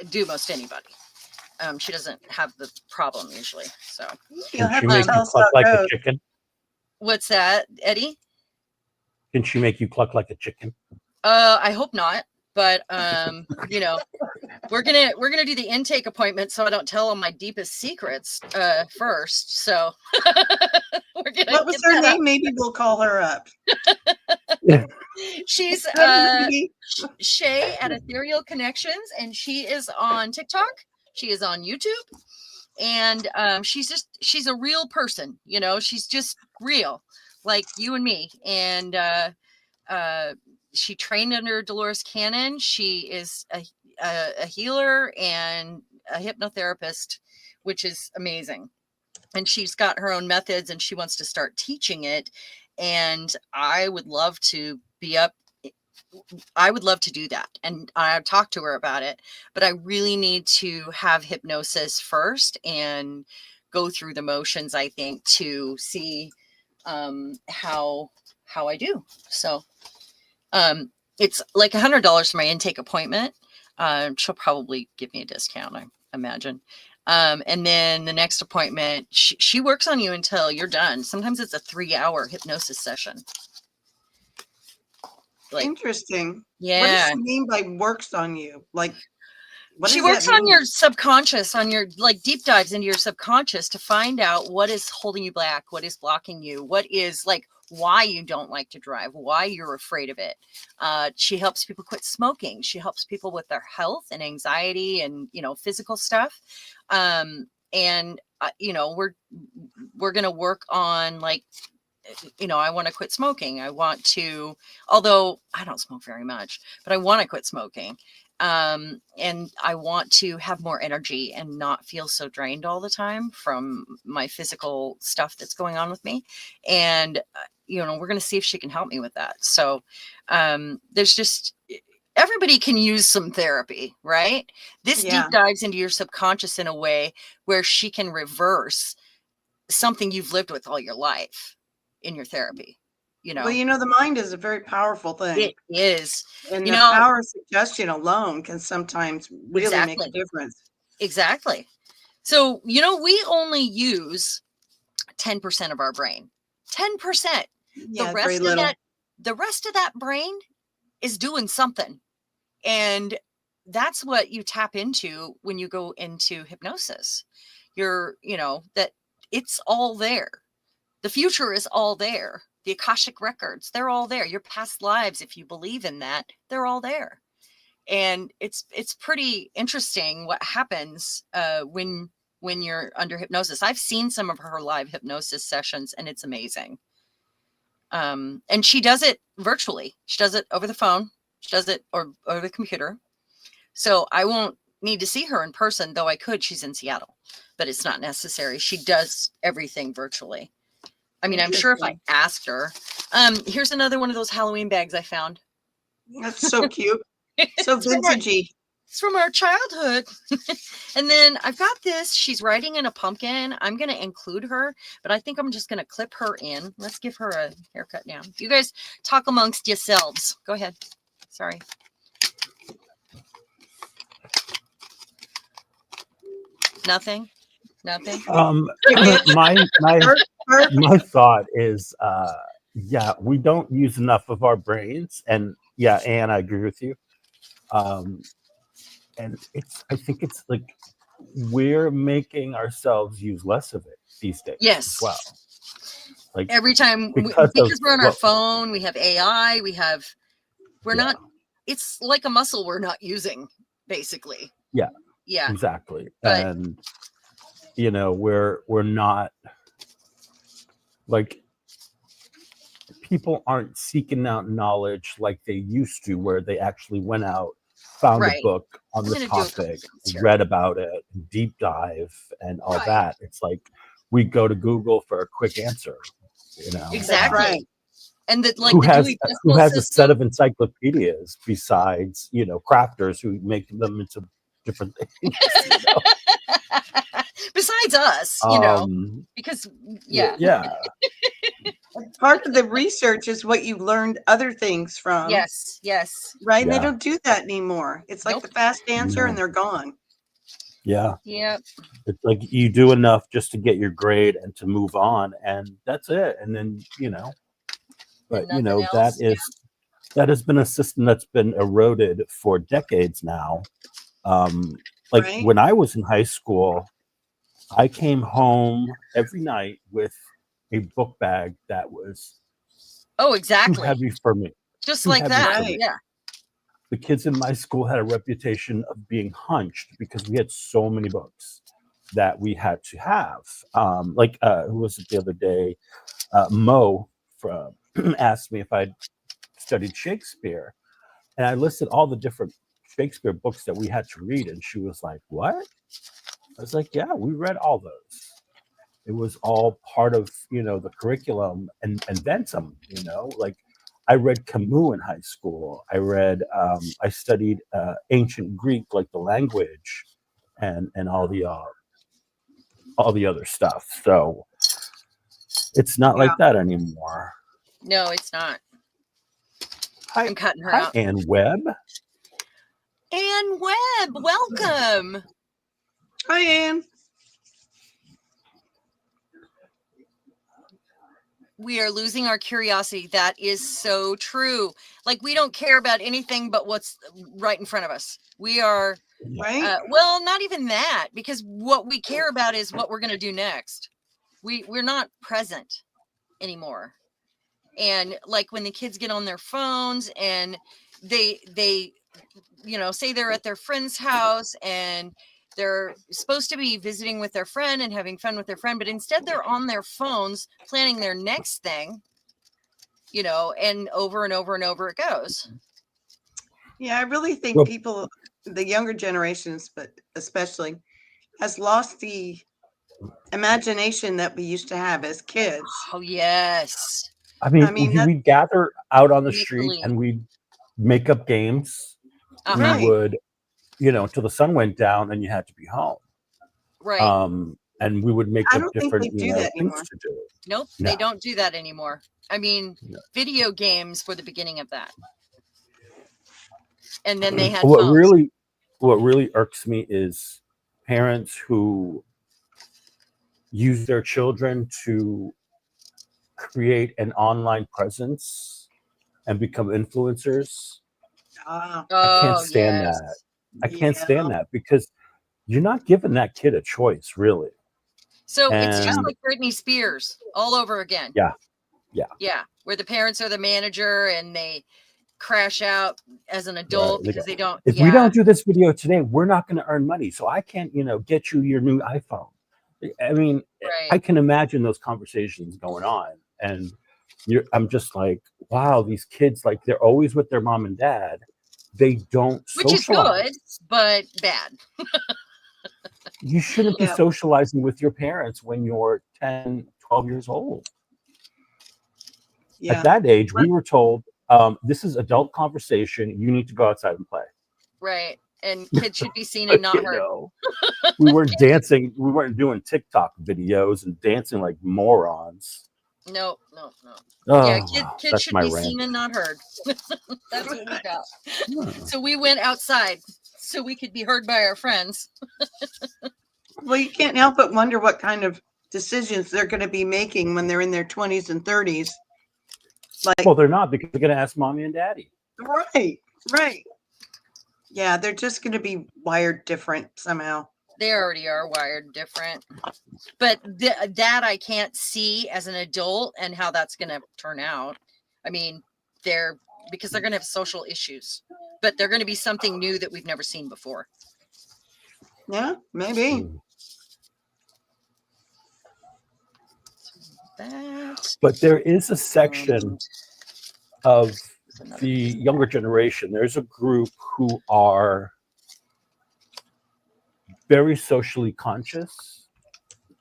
do most anybody. She doesn't have the problem usually. So can she make you cluck like a chicken? What's that, Eddie? Can she make you cluck like a chicken? I hope not. But you know, we're gonna do the intake appointment, so I don't tell them my deepest secrets first. So we're gonna. What was her name? Maybe we'll call her up. Yeah. She's Shay at Ethereal Connections, and she is on TikTok. She is on YouTube, and she's a real person. You know, she's just real, like you and me. And she trained under Dolores Cannon. She is a healer and a hypnotherapist, which is amazing. And she's got her own methods, and she wants to start teaching it. And I would love to be up. I would love to do that. And I've talked to her about it, but I really need to have hypnosis first and go through the motions, I think, to see how I do. So it's like $100 for my intake appointment. She'll probably give me a discount, I imagine. And then the next appointment, she works on you until you're done. Sometimes it's a 3-hour hypnosis session. Like, interesting. Yeah. What does she mean by works on you? Like, she works on your subconscious, on your like deep dives into your subconscious to find out what is holding you back, what is blocking you, what is like why you don't like to drive, why you're afraid of it. She helps people quit smoking. She helps people with their health and anxiety and, you know, physical stuff. You know, we're going to work on like, you know, I want to quit smoking. I want to, although I don't smoke very much, but I want to quit smoking. And I want to have more energy and not feel so drained all the time from my physical stuff that's going on with me. And, you know, we're going to see if she can help me with that. So, there's just, everybody can use some therapy, right? This deep dives into your subconscious in a way where she can reverse something you've lived with all your life in your therapy. You know, well, you know, the mind is a very powerful thing. It is. And the power of suggestion alone can sometimes really make a difference. Exactly. So, you know, we only use 10% of our brain. 10%. Yeah, the rest of that brain is doing something. And that's what you tap into when you go into hypnosis. That it's all there. The future is all there. The Akashic records, they're all there. Your past lives, if you believe in that, they're all there. And it's pretty interesting what happens when you're under hypnosis. I've seen some of her live hypnosis sessions, and it's amazing. And she does it virtually. She does it over the phone. She does it or over the computer. So I won't need to see her in person, though I could. She's in Seattle, but it's not necessary. She does everything virtually. I mean, I'm sure if I asked her. Here's another one of those Halloween bags I found. That's so cute. So vintagey. It's from our childhood. And then I've got this. She's riding in a pumpkin. I'm going to include her, but I think I'm just going to clip her in. Let's give her a haircut now. You guys talk amongst yourselves. Go ahead. Sorry. Nothing. My thought is, we don't use enough of our brains, and Anne, I agree with you. And I think it's like we're making ourselves use less of it these days. Yes. As well. Like every time because we're on our phone, we have AI, we're not. It's like a muscle we're not using, basically. Yeah. Exactly. But, and we're not, like, people aren't seeking out knowledge like they used to, where they actually went out, found a book on the topic, read about it, deep dive, and all that. It's like we go to Google for a quick answer. Exactly. Right. And that, like, who has a set of encyclopedias besides crafters who make them into different things. Besides us, because part of the research is what you learned other things from. Yes. Right. And they don't do that anymore. It's like the fast answer and they're gone. Yeah. Yep. It's like you do enough just to get your grade and to move on, and that's it. And then but that has been a system that's been eroded for decades now. When I was in high school, I came home every night with a book bag that was too heavy for me. Just like that. Yeah. The kids in my school had a reputation of being hunched because we had so many books that we had to have. Who was it the other day? Mo asked me if I'd studied Shakespeare, and I listed all the different Shakespeare books that we had to read, and she was like, "What?" I was like, "Yeah, we read all those. It was all part of the curriculum and then some. Like I read Camus in high school. I studied ancient Greek, like the language, and all the other stuff. So it's not like that anymore." No, it's not. I'm cutting her Hi, out. Ann Webb. Ann Webb, welcome. Hi, Ann. We are losing our curiosity. That is so true. Like, we don't care about anything but what's right in front of us. We are, well, not even that, because what we care about is what we're going to do next. We're not present anymore. And like when the kids get on their phones and they say they're at their friend's house and they're supposed to be visiting with their friend and having fun with their friend, but instead they're on their phones planning their next thing, and over and over and over it goes. Yeah, I really think people, the younger generations, but especially, has lost the imagination that we used to have as kids. Oh, yes. I mean we'd gather out on the street and we'd make up games. We would, until the sun went down and you had to be home. Right. And we would make up different things to do. Nope, they don't do that anymore. I mean, video games were the beginning of that. And then they had phones. What really irks me is parents who use their children to create an online presence and become influencers Ah, I can't Oh, stand yes. that. I can't yeah. stand that because you're not giving that kid a choice, really. So it's just And like Britney Spears all over again. yeah, Yeah. Where the parents are the manager and they crash out as an right. adult They go, because they don't. if we Yeah. don't do this video today, we're not going to earn money. So I can't, get you your new iPhone. I mean, I Right. can imagine those conversations going on. And I'm just like, wow, these kids, like they're always with their mom and dad. They don't Which is good, socialize. but bad. You shouldn't be Yeah. socializing with your parents when you're 10, 12 years old. Yeah. At that age, we were told, this is adult conversation. You need to go outside and play. Right. And kids should be seen and not heard. We weren't dancing. We weren't doing TikTok videos and dancing like morons. No. Oh, Yeah, kids that's should my be rant. seen and not heard. That's what we got. Huh. So we went outside so we could be heard by our friends. Well, you can't help but wonder what kind of decisions they're going to be making when they're in their 20s and 30s. Like, Well, they're not because they're going to ask mommy and daddy. right. Yeah, they're just going to be wired different somehow. They already are wired different. But that I can't see as an adult and how that's going to turn out. I mean, because they're going to have social issues, but they're going to be something new that we've never seen before. Yeah, maybe. That. But there is a section of Another the younger generation. There's a group who are very socially conscious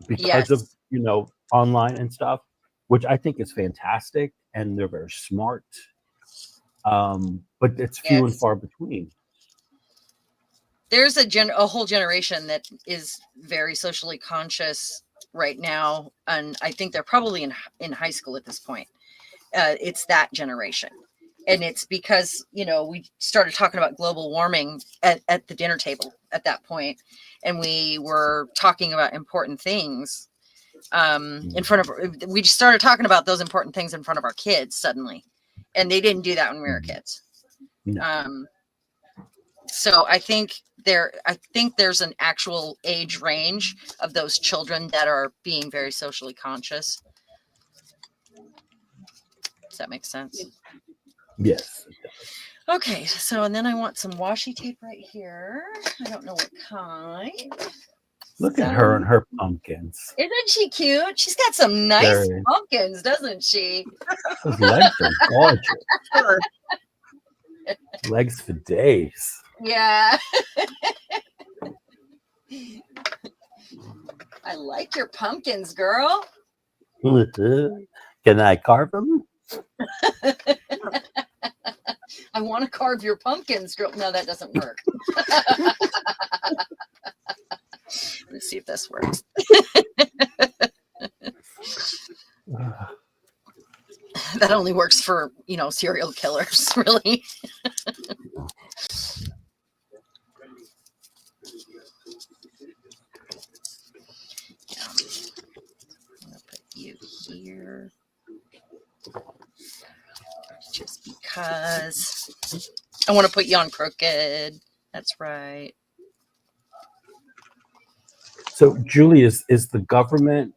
because of, online and stuff, which I think is fantastic. And they're very smart. But it's few and far between. There's a whole generation that is very socially conscious right now. And I think they're probably in high school at this point. It's that generation. And it's because, we started talking about global warming at the dinner table at that point. And we were talking about important things we just started talking about those important things in front of our kids suddenly. And they didn't do that when we were kids. No. So I think there's an actual age range of those children that are being very socially conscious. Does that make sense? Yes. Okay, so and then I want some washi tape right here. I don't know what kind. Look at her and her pumpkins. Isn't she cute? She's got some nice pumpkins, doesn't she? Those legs are gorgeous. Legs for days. Yeah. I like your pumpkins, girl. Can I carve them? I want to carve your pumpkins, girl. No, that doesn't work. Let's see if this works. That only works for, serial killers, really. I'm going to put you here. Just because I want to put you on crooked. That's right. So, Julie, is the government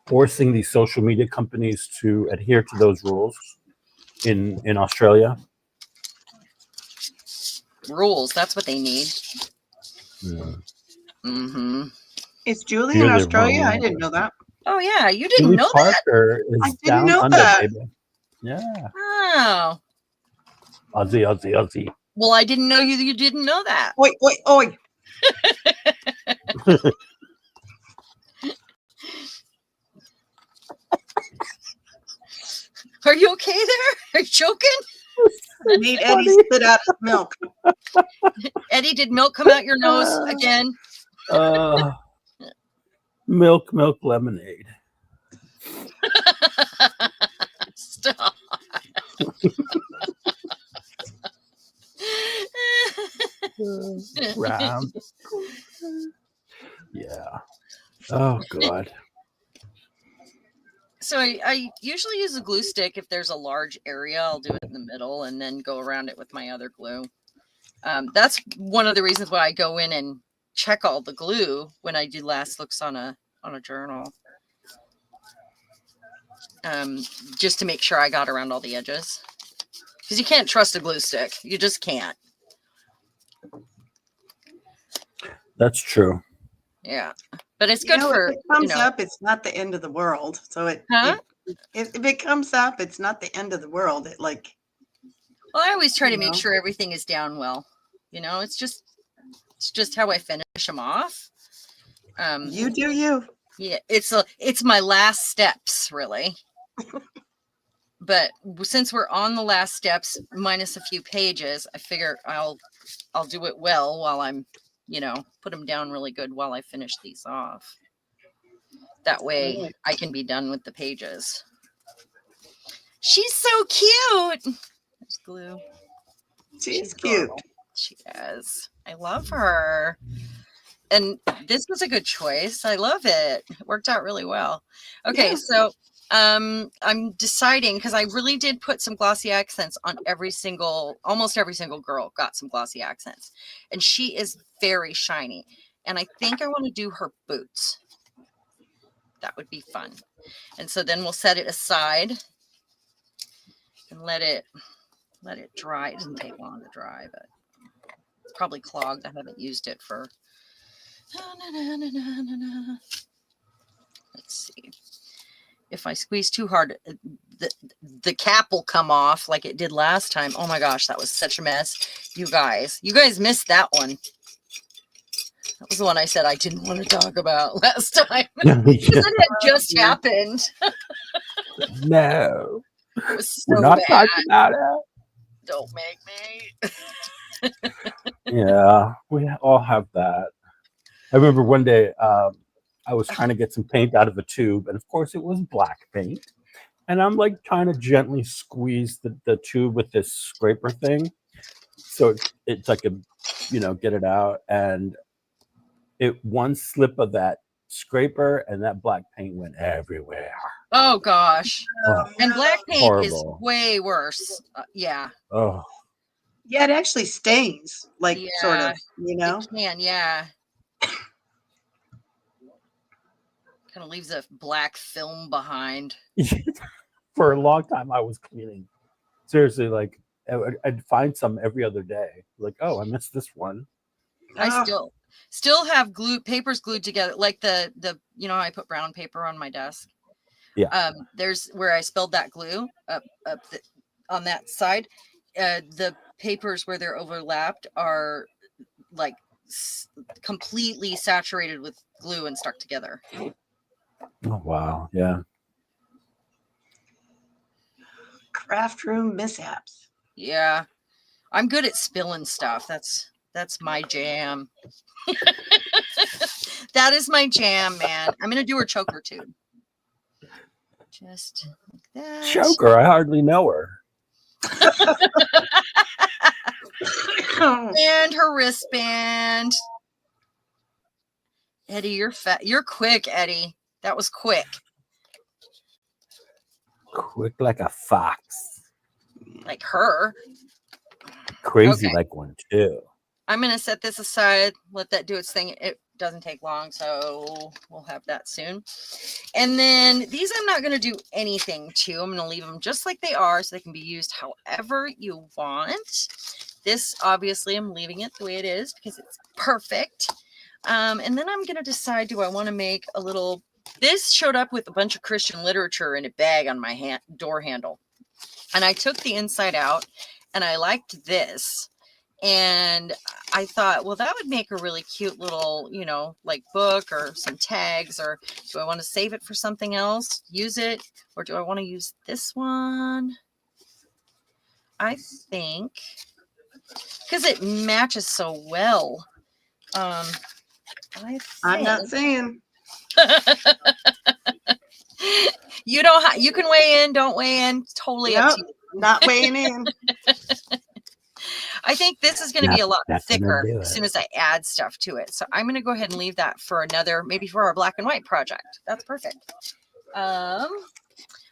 forcing these social media companies to adhere to those rules in Australia? Rules. That's what they need. Mm-hmm. Is Julie You're in Australia? I didn't know that. Oh, yeah. You didn't Julie know Parker that? is down under, baby. Yeah. Oh. Aussie. Well, I didn't know you didn't know that. Oi. Are you okay there? Are you choking? I need Eddie spit out his milk. Eddie, did milk come out your nose again? Milk lemonade. Stop. Round. Yeah. Oh God. So I usually use a glue stick. If there's a large area, I'll do it in the middle and then go around it with my other glue. That's one of the reasons why I go in and check all the glue when I do last looks on a journal. Just to make sure I got around all the edges. Because you can't trust a glue stick. You just can't. That's true. Yeah. But it's good for, if it comes up, it's not the end of the world. So if it comes up, it's not the end of the world. It well, I always try to make sure everything is down well. It's just how I finish them off. You do you. Yeah, it's my last steps, really. But since we're on the last steps, minus a few pages, I figure I'll do it well while I'm, put them down really good while I finish these off. That way I can be done with the pages. She's so cute. There's glue. She's cute. She is. I love her. And this was a good choice. I love it. It worked out really well. Okay, so I'm deciding, because I really did put some glossy accents on almost every single girl got some glossy accents. And she is very shiny. And I think I want to do her boots. That would be fun. And so then we'll set it aside and let it dry. It doesn't take long to dry, but it's probably clogged. I haven't used it for... Let's see. If I squeeze too hard, the cap will come off like it did last time. Oh my gosh, that was such a mess. You guys missed that one. That was the one I said I didn't want to talk about last time. Because it had just happened. No. It was so We're not bad. talking about it. Don't make me. Yeah, we all have that. I remember one day I was trying to get some paint out of a tube, and of course it was black paint. And I'm like trying to gently squeeze the tube with this scraper thing. So it's like get it out. And one slip of that scraper and that black paint went everywhere. Oh gosh. Oh, And black paint horrible. is way worse. Yeah. Oh. Yeah, it actually stains, sort of, It can, yeah. Kind of leaves a black film behind. For a long time, I was cleaning. Seriously, I'd find some every other day. Like, oh, I missed this one. I still have papers glued together, like the I put brown paper on my desk. Yeah. There's where I spilled that glue up on that side. The papers where they're overlapped are like completely saturated with glue and stuck together. Oh wow, yeah. Craft room mishaps. Yeah, I'm good at spilling stuff. That's my jam. That is my jam, man. I'm gonna do her choker too. Just like that. Choker, I hardly know her. And her wristband. Eddie, you're fat. You're quick, Eddie. That was quick. Quick like a fox. Like her. Crazy Okay. like one too. I'm going to set this aside, let that do its thing. It doesn't take long, so we'll have that soon. And then these I'm not going to do anything to. I'm going to leave them just like they are so they can be used however you want. This, obviously, I'm leaving it the way it is because it's perfect. And then I'm going to decide, do I want to make a little... This showed up with a bunch of Christian literature in a bag on my door handle. And I took the inside out, and I liked this. And I thought, well, that would make a really cute little, like book or some tags. Or do I want to save it for something else, use it? Or do I want to use this one? I think, because it matches so well. I'm not saying. You don't. You can weigh in. Don't weigh in. Totally up to you. Not weighing in. I think this is going to be a lot thicker do as it. soon as I add stuff to it. So I'm going to go ahead and leave that for maybe for our black and white project. That's perfect.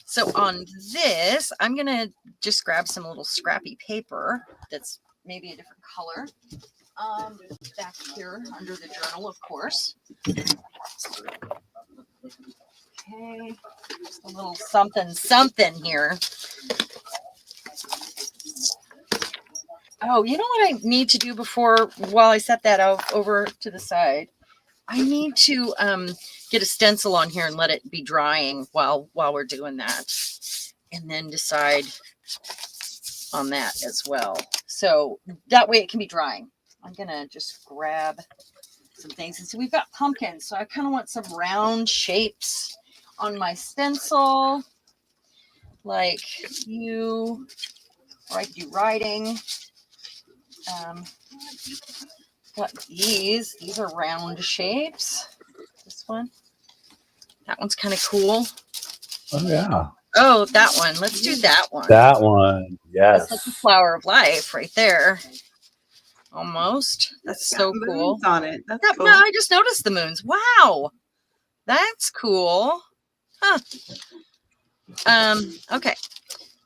So on this, I'm going to just grab some little scrappy paper that's maybe a different color. Back here under the journal, of course. Okay, just a little something here. Oh, you know what I need to do while I set that out over to the side? I need to get a stencil on here and let it be drying while we're doing that, and then decide on that as well. So that way it can be drying. I'm gonna just grab some things, and so we've got pumpkins. So I kind of want some round shapes on my stencil, like you, or I could do writing. Got these. These are round shapes. This one. That one's kind of cool. Oh yeah. Oh, that one. Let's do that one. That one. Yes. That's like the flower of life right there. Almost. That's so cool. On it. That's Yeah, cool. no, I just noticed the moons. Wow. That's cool. Huh. Okay.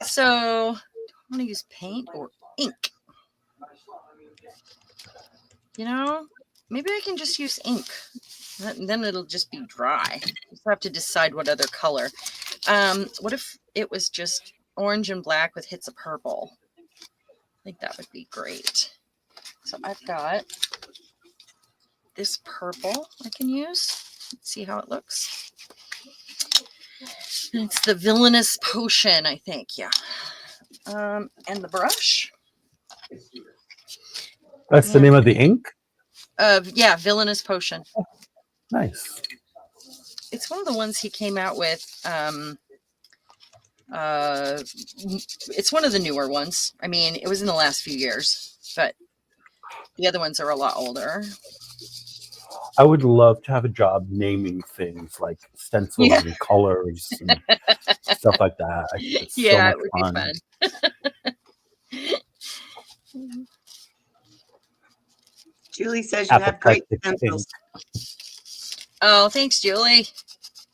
So I'm gonna use paint or ink. You know, maybe I can just use ink. Then it'll just be dry. Just have to decide what other color. What if it was just orange and black with hits of purple? I think that would be great. So I've got this purple I can use. Let's see how it looks. And it's the Villainous Potion, I think. Yeah. And the brush. That's the name of the ink? Yeah, Villainous Potion. Nice. It's one of the ones he came out with. It's one of the newer ones. I mean, it was in the last few years, but the other ones are a lot older. I would love to have a job naming things like stencils and colors and stuff like that. It's Yeah, so it would fun. Julie says you have great stencils. Oh, thanks, Julie.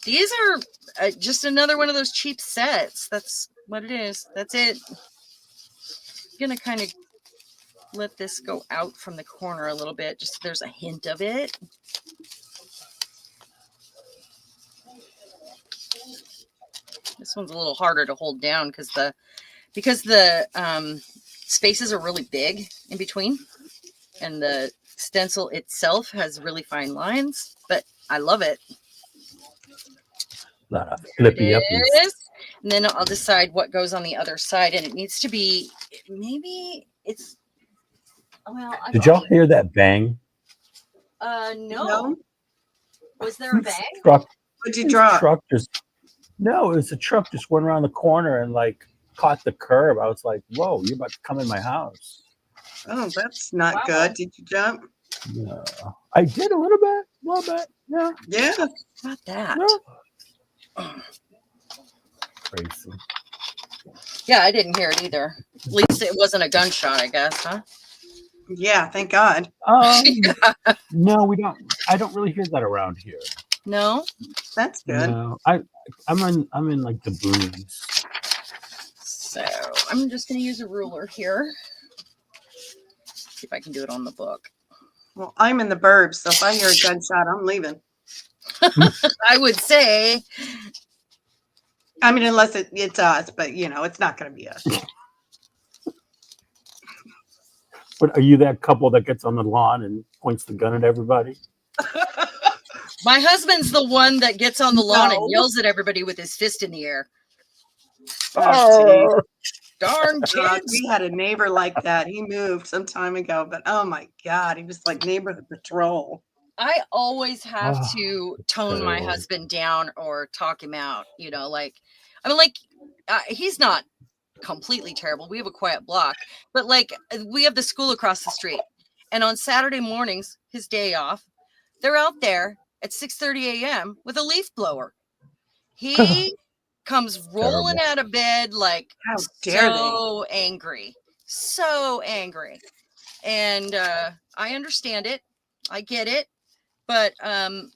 These are just another one of those cheap sets. That's what it is. That's it. I'm going to kind of let this go out from the corner a little bit, just so there's a hint of it. This one's a little harder to hold down because the spaces are really big in between, and the stencil itself has really fine lines, but I love it. Flippy uppies. And then I'll decide what goes on the other side, and it needs to be, maybe it's, well, Did y'all hear that bang? No. Was there a bang? What'd you draw? No, it was a truck just went around the corner and like caught the curb. I was like, whoa, you're about to come in my house. Oh, that's not good. Did you jump? No. I did a little bit. Yeah. Yeah. Not that. Yeah. Crazy. Yeah, I didn't hear it either. At least it wasn't a gunshot, I guess, huh? Yeah, thank God. No, we don't. I don't really hear that around here. No, that's good. No, I'm in like the boonies. So I'm just going to use a ruler here. See if I can do it on the book. Well, I'm in the burbs, so if I hear a gunshot, I'm leaving. I would say. I mean, unless it's us, but you know, it's not going to be us. But are you that couple that gets on the lawn and points the gun at everybody? My husband's the one that gets on the lawn and yells at everybody with his fist in the air. Oh, darn kids. We had a neighbor like that. He moved some time ago, but oh my God, he was like neighborhood patrol. I always have to tone my husband down or talk him out, you know, like, I mean, like, he's not completely terrible. We have a quiet block, but like, we have the school across the street, and on Saturday mornings, his day off, they're out there at 6:30 a.m. with a leaf blower. He comes rolling out of bed like so angry. And I understand it. I get it. But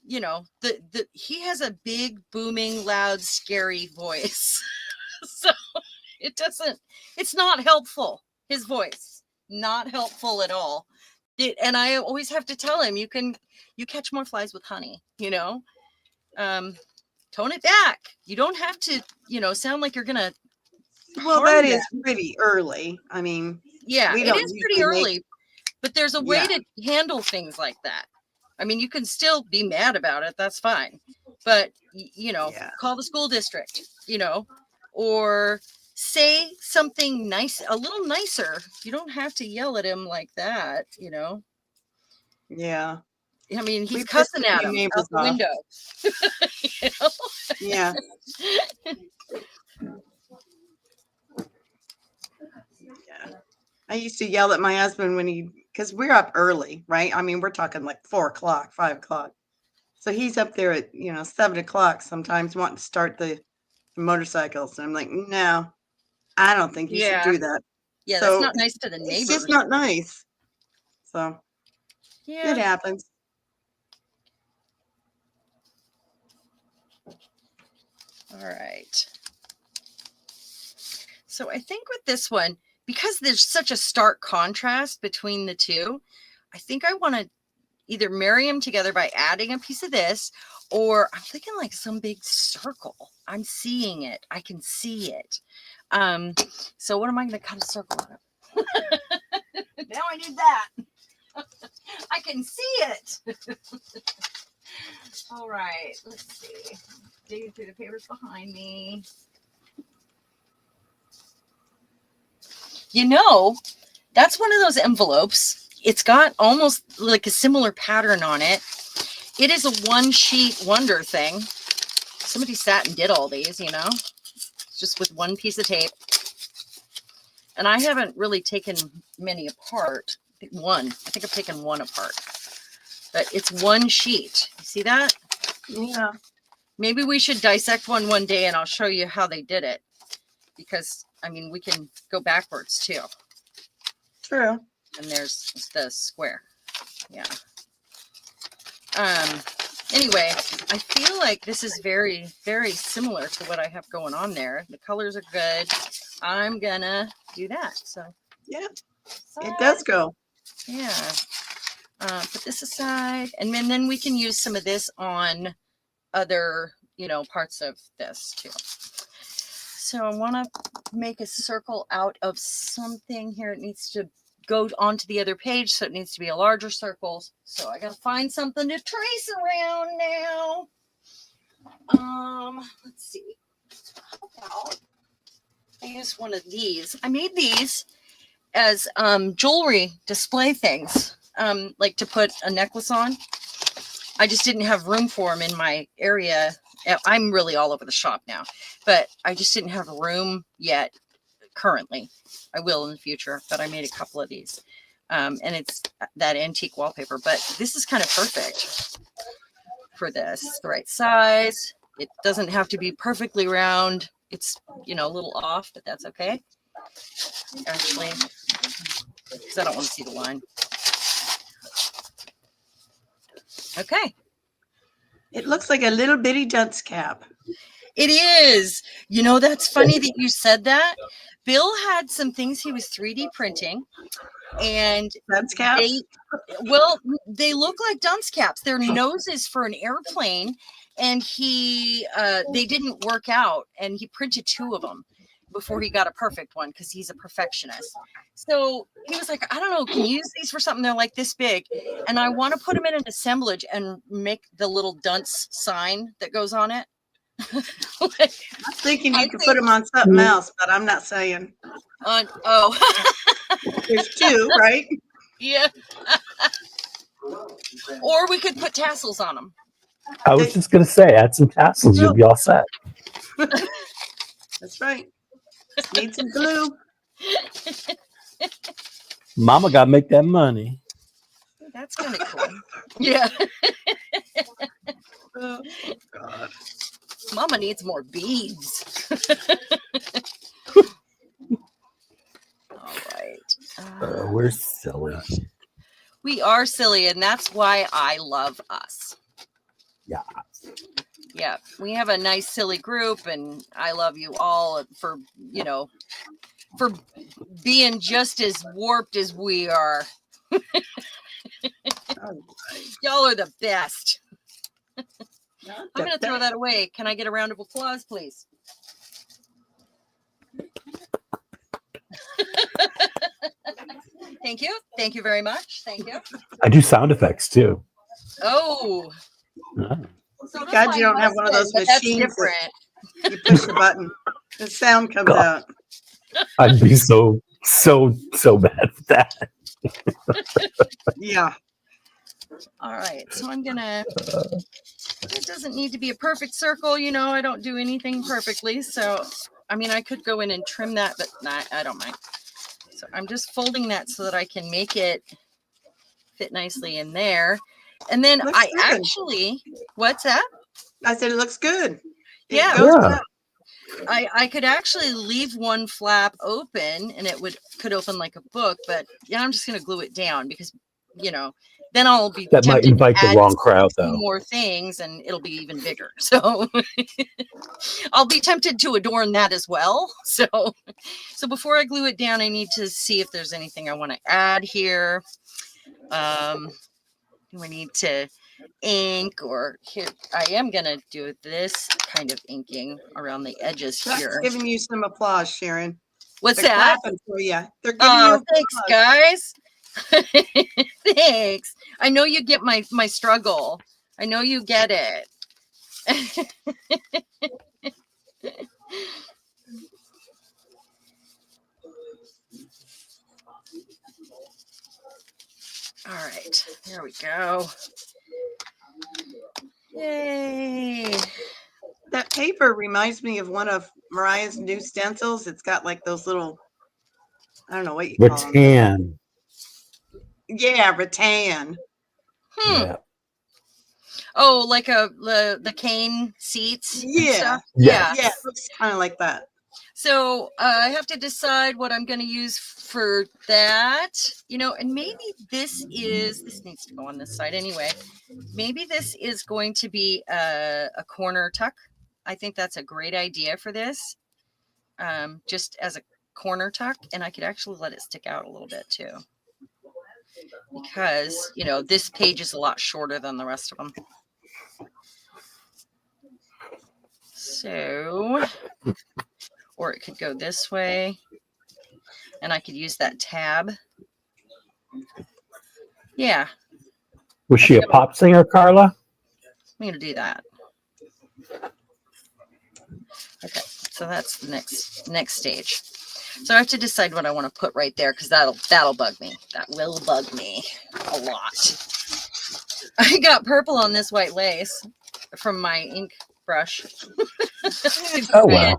you know, he has a big, booming, loud, scary voice. So it's not helpful. His voice, not helpful at all. And I always have to tell him, you catch more flies with honey, tone it back. You don't have to, sound like you're going to Well, that is pretty early. I mean, yeah, we it don't is pretty usually early, but there's a way to handle things like that. I mean, you can still be mad about it. That's fine. But, call the school district, or say something nice, a little nicer. You don't have to yell at him like that, Yeah. I mean, he's cussing at him out the window. Yeah. Yeah. I used to yell at my husband because we're up early, right? I mean, we're talking like 4 o'clock, 5 o'clock. So he's up there at, 7 o'clock sometimes wanting to start the motorcycles. And I'm like, no, I don't think you should do that. Yeah, so that's not nice to the neighbors. It's just not nice. So yeah, it happens. All right. So I think with this one, because there's such a stark contrast between the two, I think I want to either marry them together by adding a piece of this, or I'm thinking like some big circle. I'm seeing it. I can see it. So what am I going to cut a circle out of? Now I need that. I can see it. All right. Let's see. Digging through the papers behind me. That's one of those envelopes. It's got almost like a similar pattern on it. It is a one sheet wonder thing. Somebody sat and did all these, just with one piece of tape. And I haven't really taken many apart. I think I've taken one apart. But it's one sheet. You see that? Yeah. Maybe we should dissect one day and I'll show you how they did it. Because, I mean, we can go backwards too. True. And there's the square. Yeah. Anyway, I feel like this is very, very similar to what I have going on there. The colors are good. I'm gonna do that. So yeah, it does go. Yeah. Put this aside, and then we can use some of this on other, parts of this too. So I want to make a circle out of something here. It needs to go onto the other page, so it needs to be a larger circle. So I got to find something to trace around now. Let's see. How about I use one of these? I made these as jewelry display things, like to put a necklace on. I just didn't have room for them in my area. I'm really all over the shop now, but I just didn't have room yet currently. I will in the future, but I made a couple of these. And it's that antique wallpaper, but this is kind of perfect for this. It's the right size. It doesn't have to be perfectly round. It's, a little off, but that's okay. Actually, because I don't want to see the line. Okay. It looks like a little bitty dunce cap. It is. That's funny that you said that. Bill had some things he was 3D printing, and dunce caps? They look like dunce caps. They're noses for an airplane, and they didn't work out, and he printed 2 of them before he got a perfect one because he's a perfectionist. So he was like, I don't know, can you use these for something? They're like this big, and I want to put them in an assemblage and make the little dunce sign that goes on it. I'm thinking you could put them on something else, but I'm not saying. There's 2, right? Yeah. Or we could put tassels on them. I was just going to say, add some tassels, you'll be all set. That's right. Need some glue. Mama got to make that money. That's kind of cool. Yeah. Oh, God. Mama needs more beads. All right. We're silly. We are silly, and that's why I love us. Yeah. Yeah, we have a nice silly group, and I love you all for, you know, for being just as warped as we are. Oh, Y'all are the best. not I'm the going to throw best. that away. Can I get a round of applause, please? Thank you. Thank you very much. Thank you. I do sound effects too. Oh, Ah. so does God, my you don't have one of husband, those but that's machines that different. you push the button, the sound comes God. out. I'd be so bad at that. Yeah. All right, so I'm gonna, it doesn't need to be a perfect circle, you know, I don't do anything perfectly. So, I mean, I could go in and trim that, but not, I don't mind. So I'm just folding that so that I can make it fit nicely in there. And then Looks good. actually, what's that? I said it looks good. It Yeah. goes Yeah. well. I could actually leave one flap open and it could open like a book, but yeah, I'm just gonna glue it down because, you know, then I'll be That might tempted to invite the add wrong crowd, two though. more things and it'll be even bigger. So I'll be tempted to adorn that as well. So before I glue it down, I need to see if there's anything I want to add here. Do I need to ink, or here I am gonna do this kind of inking around the edges That's here. giving you some applause, Sharon. What's They're that? clapping for you. They're giving you Oh, thanks, guys. Thanks. I know you get my struggle. I know you get it. All right, there we go. Yay. That paper reminds me of one of Mariah's new stencils. It's got like those little, I don't know what you call them. Rattan. Yeah, rattan. Yeah. Oh, like the cane seats and Yeah. stuff? Yeah. Yeah, it looks kind of like that. So I have to decide what I'm going to use for that, you know, and maybe this needs to go on this side anyway. Maybe this is going to be a corner tuck. I think that's a great idea for this, just as a corner tuck. And I could actually let it stick out a little bit too, because, you know, this page is a lot shorter than the rest of them. So, or it could go this way, and I could use that tab. Yeah. Was she a pop singer, Carla? I'm going to do that. Okay, so that's the next stage. So I have to decide what I want to put right there, because that'll bug me. That will bug me a lot. I got purple on this white lace from my ink brush. Oh, wow.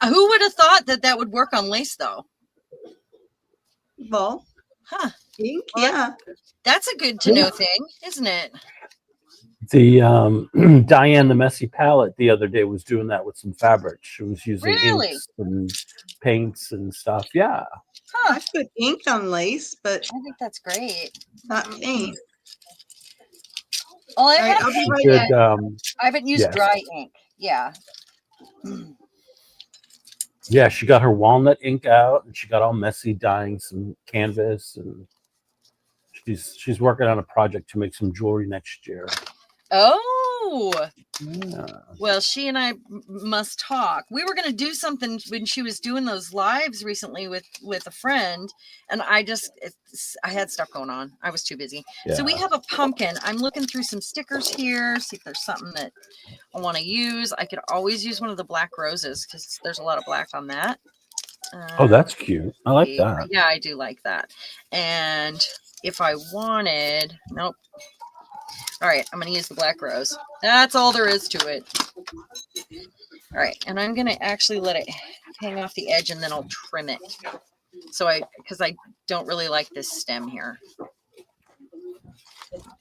Who would have thought that would work on lace, though? Well, Huh. pink, Well, yeah. That's a good to know thing, isn't it? The Diane the Messy Palette the other day was doing that with some fabric. She was using Really? inks and paints and stuff. Yeah. Huh. I put ink on lace, but I think that's great. not paint. Well, I All right, have I'll be ink right yet. back. I haven't used yes. dry ink. Yeah. Yeah, she got her walnut ink out and she got all messy dyeing some canvas, and she's working on a project to make some jewelry next year. Oh. Yeah. Well, she and I must talk. We were going to do something when she was doing those lives recently with a friend, and I had stuff going on. I was too busy. Yeah. So we have a pumpkin. I'm looking through some stickers here, see if there's something that I want to use. I could always use one of the black roses because there's a lot of black on that. Oh, that's cute. I like that. Yeah, I do like that. And if I wanted, nope. All right, I'm going to use the black rose. That's all there is to it. All right, and I'm going to actually let it hang off the edge, and then I'll trim it. So because I don't really like this stem here.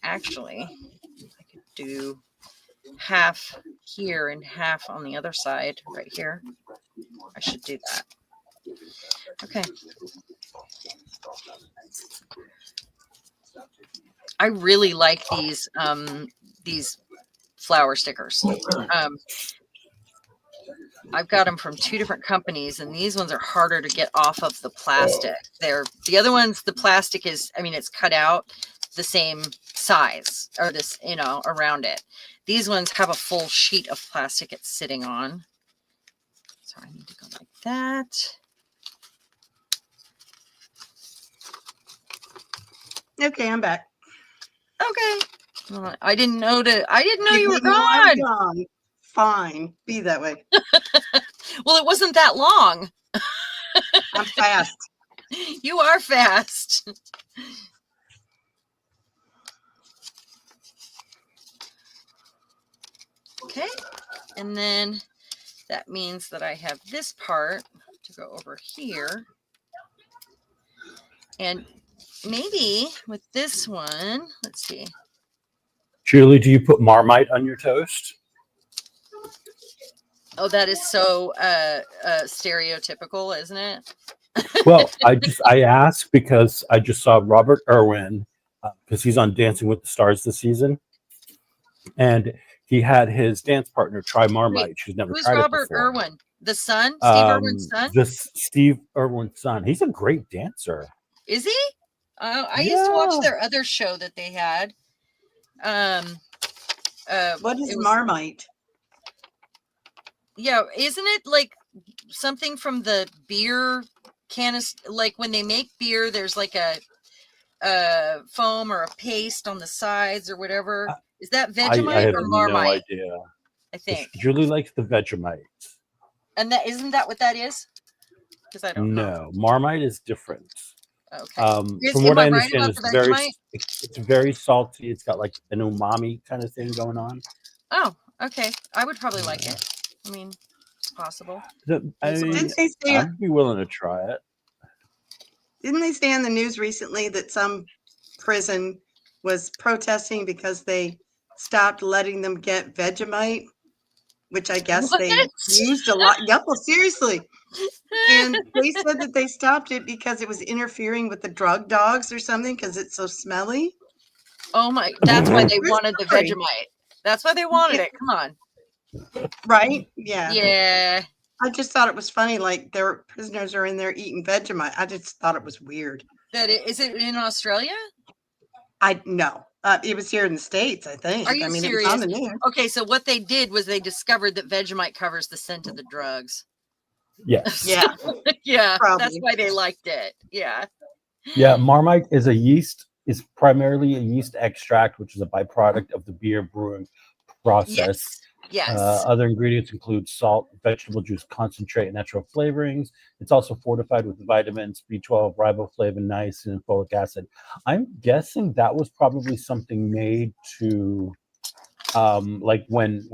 Actually, I could do half here and half on the other side right here. I should do that. Okay. I really like these flower stickers. I've got them from 2 different companies, and these ones are harder to get off of the plastic. The other ones, the plastic is, I mean, it's cut out the same size, or this, you know, around it. These ones have a full sheet of plastic it's sitting on. So I need to go like that. Okay, I'm back. Okay. Well, I didn't know you were didn't know I was gone. gone. Fine, be that way. Well, it wasn't that long. I'm fast. You are fast. Okay. And then that means that I have this part to go over here. And maybe with this one, let's see. Julie, do you put Marmite on your toast? Oh, that is so stereotypical, isn't it? Well, I ask because I just saw Robert Irwin because he's on Dancing with the Stars this season, and he had his dance partner try Marmite. Wait, She's never who's tried Robert it before. Irwin? The son? Steve Irwin's son? This Steve Irwin's son. He's a great dancer. Is he? I used to watch their other show that they had. What is Marmite? Yeah, isn't it like something from the beer canister? Like when they make beer, there's like a foam or a paste on the sides or whatever. Is that Vegemite I have or no Marmite? idea. I think. Julie likes the Vegemite. And that isn't that what that is? Because I don't know. No, Marmite is different. Okay. From what I understand, right it's very salty. It's got like an umami kind of thing going on. Oh, okay. I would probably like it. I mean, it's possible. I'd be willing to try it. Didn't they say in the news recently that some prison was protesting because they stopped letting them get Vegemite, which I guess they used a lot. Yep, well, seriously. And they said that they stopped it because it was interfering with the drug dogs or something because it's so smelly. Oh my, that's why they wanted the Vegemite. That's why they wanted it. Come on. Right? Yeah. Yeah. I just thought it was funny. Like their prisoners are in there eating Vegemite. I just thought it was weird. Is it in Australia? No. It was here in the States, I think. Are you serious? It was on the news. Okay, so what they did was they discovered that Vegemite covers the scent of the drugs. Yes. Yeah. Yeah. Probably. That's why they liked it. Yeah. Yeah, Marmite is primarily a yeast extract, which is a byproduct of the beer brewing process. Yes. Other ingredients include salt, vegetable juice concentrate, and natural flavorings. It's also fortified with vitamins B12, riboflavin, niacin, and folic acid. I'm guessing that was probably something made to, like when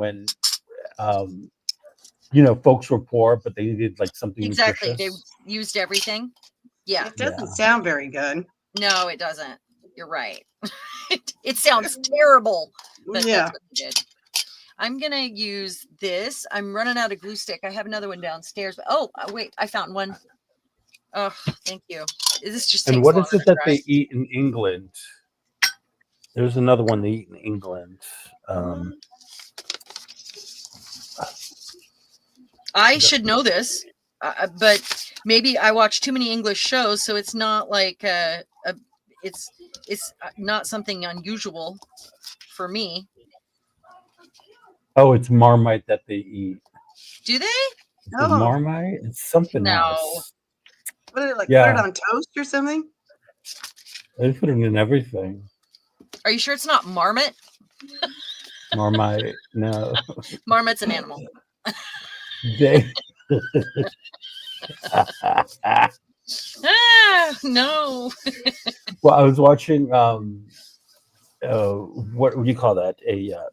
folks were poor, but they needed like something exactly. nutritious. They used everything. Yeah. It doesn't sound very good. No, it doesn't. You're right. It sounds terrible. But yeah. That's what they did. I'm going to use this. I'm running out of glue stick. I have another one downstairs. But wait, I found one. Oh, thank you. This just takes And what is longer it to that dry. they eat in England? There's another one they eat in England. I should know this, but maybe I watch too many English shows, so it's not like it's not something unusual for me. Oh, it's Marmite that they eat. Do they? Is it Marmite? It's something else. What are they like? Put it on toast or something? They put it in everything. Are you sure it's not Marmot? Marmite, no. Marmot's an animal. No. Well, I was watching what would you call that?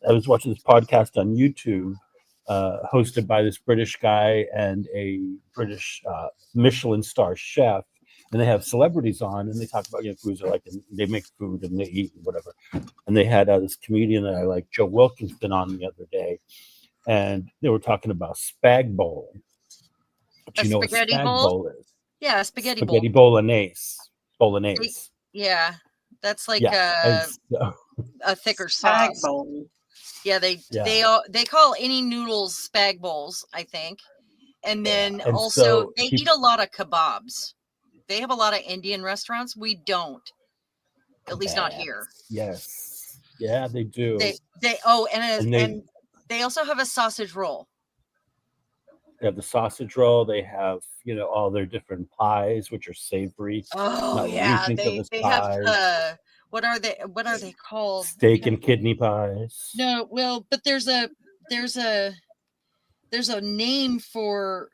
I was watching this podcast on YouTube, hosted by this British guy and a British Michelin star chef, and they have celebrities on, and they talk about foods they make food and they eat and whatever. And they had this comedian that I like, Joe Wilkinson, on the other day, and they were talking about spag bowl. Do you know what spag bowl is? Yeah, spaghetti bolognese. Yeah, that's like a a thicker sauce. Bowl. Yeah, they call any noodles spag bowls, I think. And then And also so they eat a lot of kebabs. They have a lot of Indian restaurants. We don't, at least not here. Yes. Yeah, they do. And they also have a sausage roll. They have the sausage roll. They have, all their different pies, which are savory. Oh Not what we yeah, think of as they pies. have what are they called? Steak and kidney pies. No, well, but there's a name for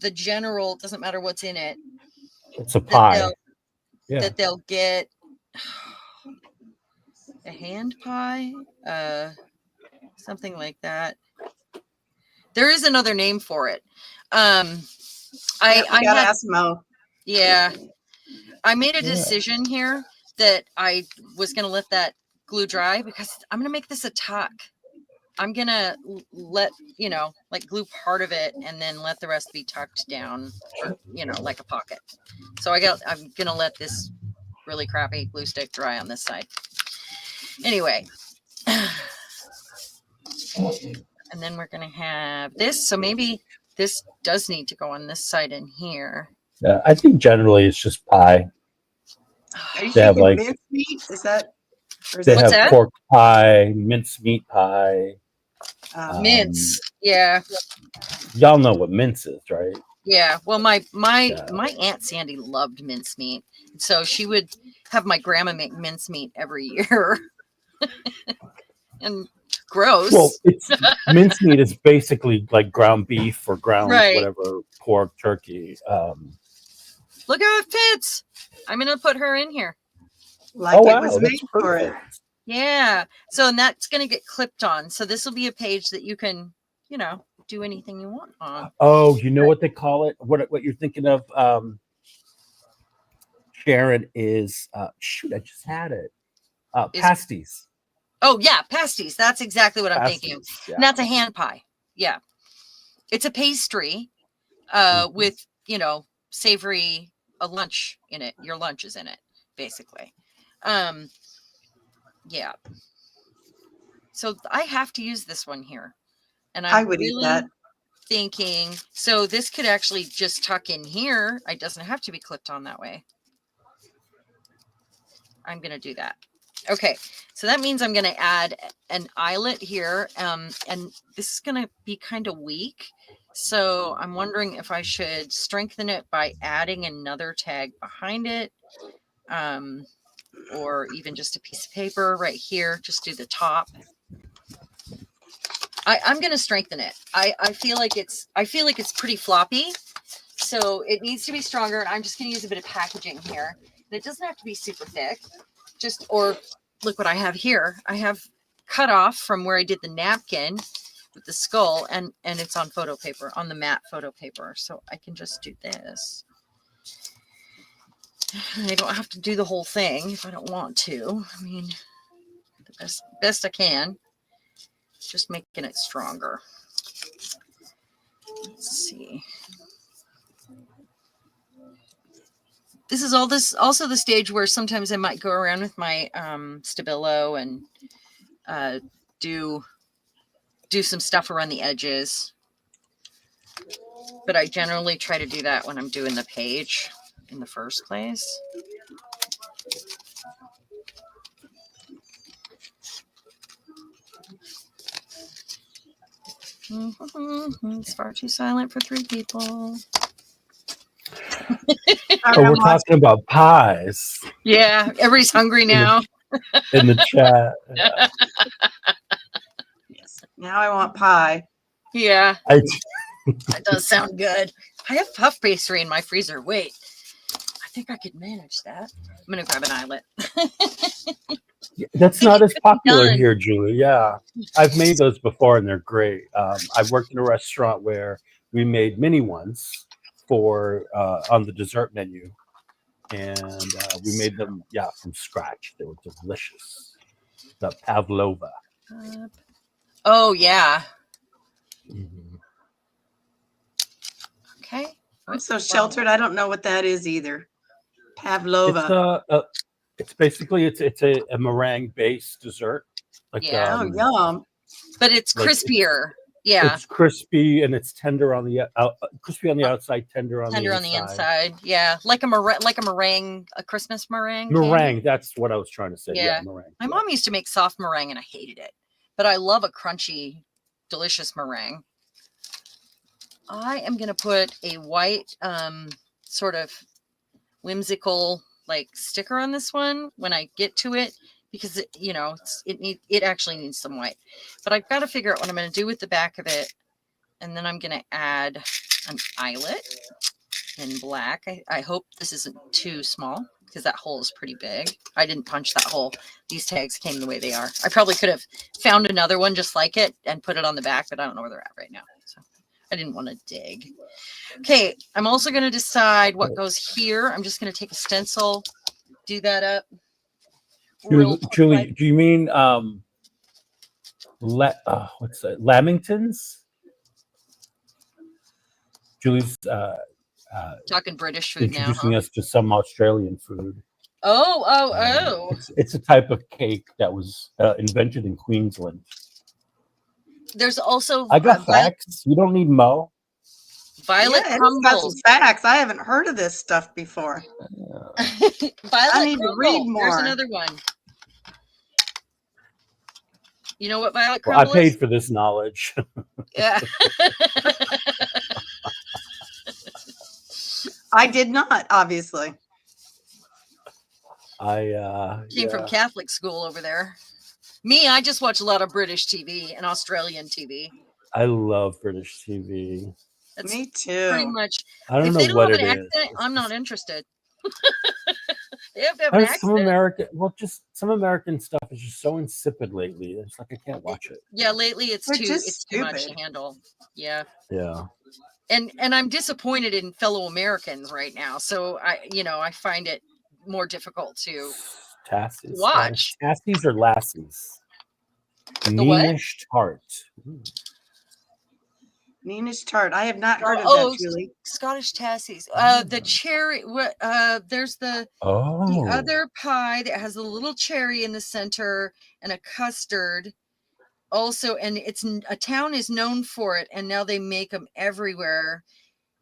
the general. It doesn't matter what's in it. It's a pie. That they'll get a hand pie, something like that. There is another name for it. I gotta ask Mo. Yeah, I made a decision here that I was going to let that glue dry because I'm going to make this a tuck. I'm going to let, like glue part of it and then let the rest be tucked down, or, like a pocket. So I'm going to let this really crappy glue stick dry on this side. Anyway. And then we're going to have this. So maybe this does need to go on this side in here. Yeah, I think generally it's just pie. Are you thinking mincemeat? Is that? They have pork pie, mincemeat pie. Mince. Yeah. Y'all know what mince is, right? Yeah. Well, my Aunt Sandy loved mincemeat. So she would have my grandma make mincemeat every year. And gross. Well, mincemeat is basically like ground beef or ground whatever, pork, turkey. Look how it fits. I'm going to put her in here. Like it was made for it. Yeah. So and that's going to get clipped on. So this will be a page that you can, do anything you want on. Oh, you know what they call it? What you're thinking of, Sharon, is shoot, I just had it. Pasties. Oh yeah, pasties. That's exactly what I'm thinking. Yeah. And that's a hand pie. Yeah. It's a pastry with, savory lunch in it. Your lunch is in it, basically. Yeah. So I have to use this one here. And I would really eat that. Thinking, so this could actually just tuck in here. It doesn't have to be clipped on that way. I'm going to do that. Okay, so that means I'm going to add an eyelet here, and this is going to be kind of weak. So I'm wondering if I should strengthen it by adding another tag behind it, or even just a piece of paper right here. Just do the top. I'm going to strengthen it. I feel like it's pretty floppy, so it needs to be stronger. And I'm just going to use a bit of packaging here. And it doesn't have to be super thick. Or look what I have here. I have cut off from where I did the napkin with the skull, and it's on photo paper, on the matte photo paper. So I can just do this. I don't have to do the whole thing if I don't want to. I mean, the best I can. Just making it stronger. Let's see. This is also the stage where sometimes I might go around with my Stabilo and do some stuff around the edges. But I generally try to do that when I'm doing the page in the first place. It's far too silent for 3 people. We're talking about pies. Yeah, everybody's hungry now. In the chat. Yeah. Yes. Now I want pie. Yeah. That does sound good. I have puff pastry in my freezer. Wait. I think I could manage that. I'm going to grab an eyelet. That's not as popular here, Julie. Yeah. I've made those before and they're great. I've worked in a restaurant where we made mini ones for on the dessert menu. And we made them, from scratch. They were delicious. The pavlova. Oh, yeah. Mm-hmm. Okay. I'm so sheltered. I don't know what that is either. Pavlova. It's basically it's a meringue based dessert. Like, yum. But it's Like, crispier. Yeah. It's crispy and it's tender on the crispy on the outside, tender on Tender the on the inside. inside. Yeah. Like a meringue, a Christmas meringue. Meringue, candy. that's what I was trying to say. Yeah. Meringue. My mom used to make soft meringue and I hated it. But I love a crunchy, delicious meringue. I am going to put a white sort of whimsical like sticker on this one when I get to it because it, you know, it actually needs some white. But I've got to figure out what I'm going to do with the back of it. And then I'm going to add an eyelet in black. I hope this isn't too small because that hole is pretty big. I didn't punch that hole. These tags came the way they are. I probably could have found another one just like it and put it on the back, but I don't know where they're at right now. So I didn't want to dig. Okay, I'm also going to decide what goes here. I'm just going to take a stencil, do that up. Julie, do you mean what's that? Lamingtons? Julie's talking British food now, introducing huh? us to some Australian food. Oh. It's a type of cake that was invented in Queensland. There's also I got facts. You don't need Mo. Violet Yeah, it's crumbles. got some facts. I haven't heard of this stuff before. Violet I need to read crumble. more. There's another one. You know what violet Well, I crumble is? paid for this knowledge. Yeah. I did not, obviously. Came from Catholic school over there. Me, I just watch a lot of British TV and Australian TV. I love British TV. That's Me too. pretty much. I don't if know they don't what have it an is. accent, I'm not interested. They have to have an There's accent. some American stuff is just so insipid lately. It's like I can't watch it. Yeah, lately it's They're too just too much to stupid. handle. Yeah. Yeah. And I'm disappointed in fellow Americans right now. So I find it more difficult to Tassies. watch. Tassies or lassies? The what? Meanish tart. Ooh. Nina's tart. I have not heard of Oh, that, Julie. Scottish Tassies. The cherry. There's the other pie that has a little cherry in the center and a custard. Also, and a town is known for it, and now they make them everywhere.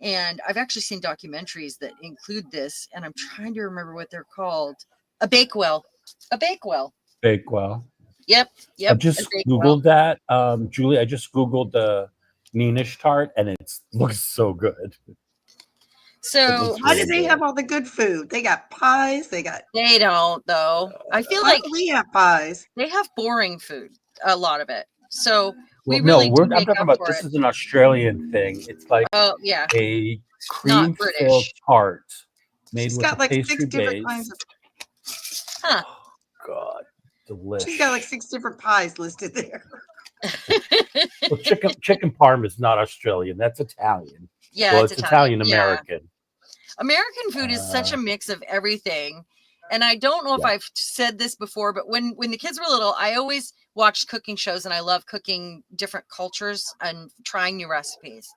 And I've actually seen documentaries that include this, and I'm trying to remember what they're called. A Bakewell. A Bakewell. Bakewell. Yep. I just Googled that. Julie, I just Googled the Meanish tart and it looks so good. So why do they have all the good food? They got pies. They don't though. I feel why like do we have pies. They have boring food, a lot of it. So I'm talking about this is an Australian thing. It's like a cream-filled tart made with a pastry base. Huh. Oh, God, delicious. She's got like 6 different pies listed there. Well, chicken parm is not Australian. That's Italian. Yeah, well, it's Italian American. Yeah. American food is such a mix of everything. And I don't know if I've said this before, but when the kids were little, I always watched cooking shows and I love cooking different cultures and trying new recipes.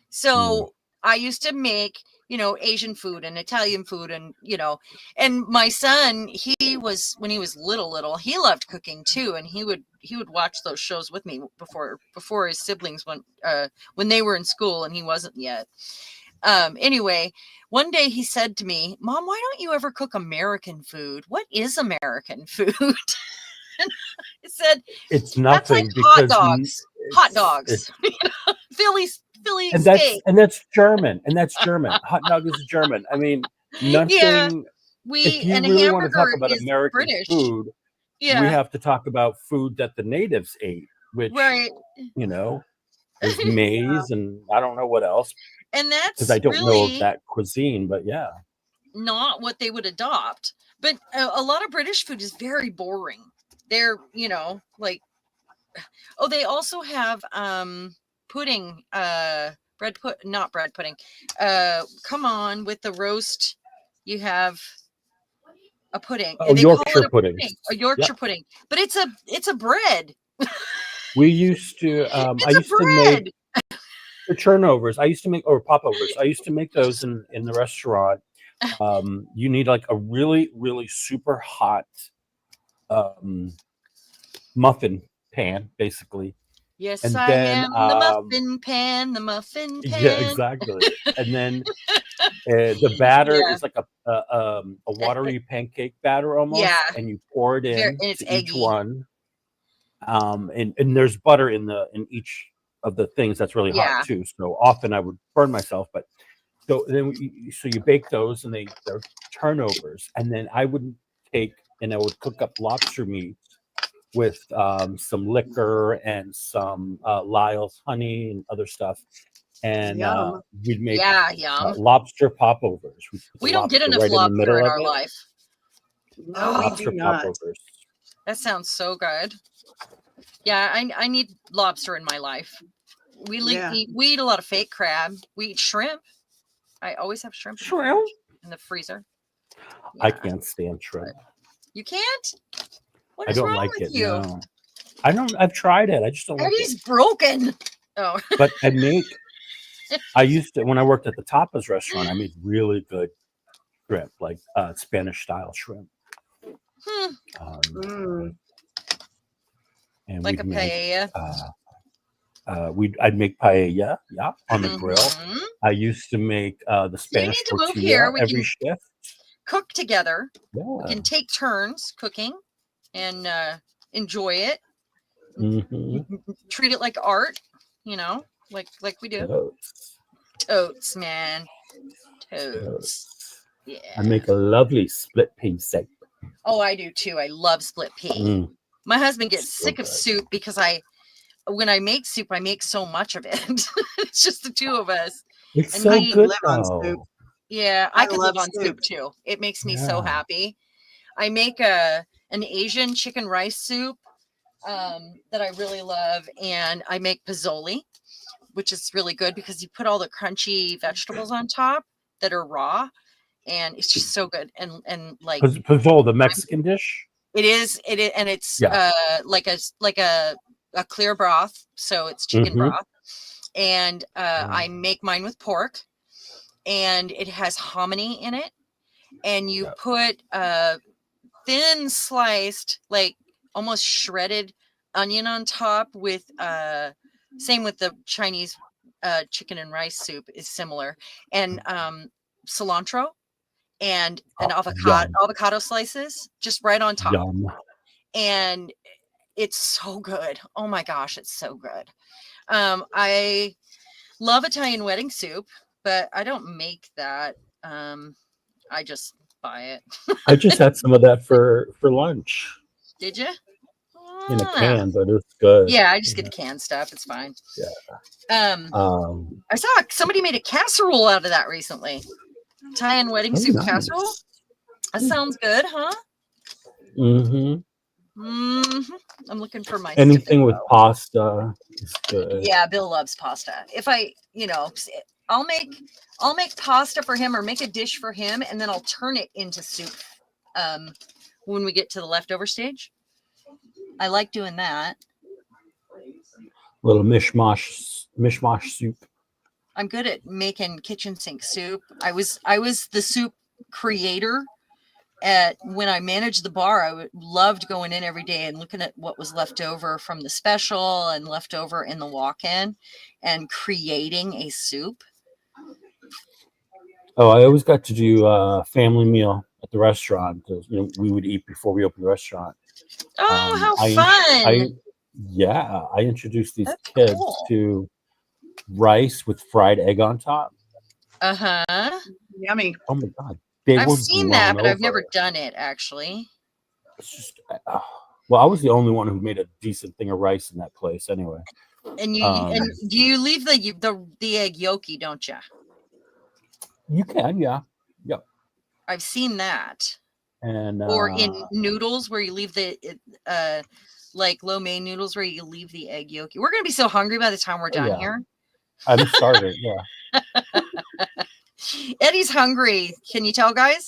So I used to make, Asian food and Italian food and, and my son, when he was little, he loved cooking too. And he would watch those shows with me before his siblings went, when they were in school and he wasn't yet. Anyway, one day he said to me, "Mom, why don't you ever cook American food? What is American food?" And I said, "It's nothing." That's like hot dogs, Philly steak, and that's German, Hot dog is German. I mean, nothing. Yeah, if you really want to talk about American food, we have to talk about food that the natives ate, which is maize and I don't know what else. And that's because I don't know that cuisine, but not what they would adopt. But a lot of British food is very boring. They're, they also have pudding, not bread pudding. Come on, with the roast, you have a pudding. Oh, Yorkshire pudding. A Yorkshire pudding, but it's a bread. We used to. I used to make. For turnovers, I used to make, or popovers. I used to make those in the restaurant. You need like a really, really super hot muffin pan, basically, Yes, And I then am the muffin pan, the muffin yeah, pan. exactly. And then the batter Yeah. is like a watery pancake batter Yeah. almost, and you pour it And in it's to each eggy. one. And there's butter in each of the things that's really hot Yeah. too. So often I would burn myself, but so then so you bake those, and they're turnovers, and then I would cook up lobster meat with some liquor and some Lyle's honey and other stuff, and Yum. we'd make Yeah, yum. lobster popovers. We put the We don't get lobster enough right in the lobster middle in of our it. life. No, we Lobster do not. popovers. That sounds so good. Yeah, I need lobster in my life. We Yeah. eat a lot of fake crab. We eat shrimp. I always have shrimp Shrimp? in the freezer. I Yeah. can't stand shrimp. You can't? What I is don't wrong like with it. you? No, I don't. I've tried it. I just don't like Eddie's it. broken. Oh, But I used to, when I worked at the tapas restaurant, I made really good shrimp, like Spanish style shrimp. Mm. And like a we'd make paella. I'd make paella, yeah, on the grill. Mhm. I used to make the You Spanish need to move tortilla here. We every can shift. cook together. We Yeah. can take turns cooking and enjoy it. Mhm. Treat it like art, you know, like we do. Totes. Totes, man. Totes. Totes. Yeah. I make a lovely split pea soup. Oh, I do too. I love split pea. Mm, My husband gets so sick of good. soup because when I make soup, I make so much of it. It's just the two of us. It's And so I could good live on soup. though. Yeah, I I could love live on soup soup. too. It makes me so Yeah. happy. I make an Asian chicken rice soup that I really love, and I make pozole, which is really good because you put all the crunchy vegetables on top that are raw, and it's just so good. And like Pozole, the Mexican dish. it is, and it's Yeah. like a clear broth, so it's chicken Mhm. broth, and I make mine with pork, and it has hominy in it, and you Yeah. put thin sliced, like almost shredded onion on top with same with the Chinese chicken and rice soup is similar, and cilantro and an Yum. avocado slices just right on top, Yum. and it's so good. Oh my gosh, it's so good. I love Italian wedding soup, but I don't make that. I just buy it. I just had some of that for lunch Did you? in a Ah. can, but it's good. Yeah, I just get the canned stuff. It's fine. Yeah. I saw somebody made a casserole out of that recently. Italian wedding soup casserole. That sounds good, huh? Mm-hmm. I'm looking for my Anything with Stefano. pasta is good. Yeah, Bill loves pasta. If I'll make pasta for him or make a dish for him, and then I'll turn it into soup when we get to the leftover stage. I like doing that. Little mishmash soup. I'm good at making kitchen sink soup. I was the soup creator when I managed the bar. I loved going in every day and looking at what was left over from the special and left over in the walk-in and creating a soup. Oh, I always got to do a family meal at the restaurant. We would eat before we opened the restaurant. Oh, how I fun! introduced these That's kids cool. to rice with fried egg on top. Uh-huh. Yummy. Oh my god, I've seen that, but I've never done it actually. It's just well, I was the only one who made a decent thing of rice in that place anyway. And do you leave the egg yolky, don't you? You can, yeah. I've seen that. And Or in noodles where you leave the like lo mein noodles where you leave the egg yolk. We're gonna be so hungry by the time we're done here. I'm starving. Yeah. Eddie's hungry. Can you tell, guys?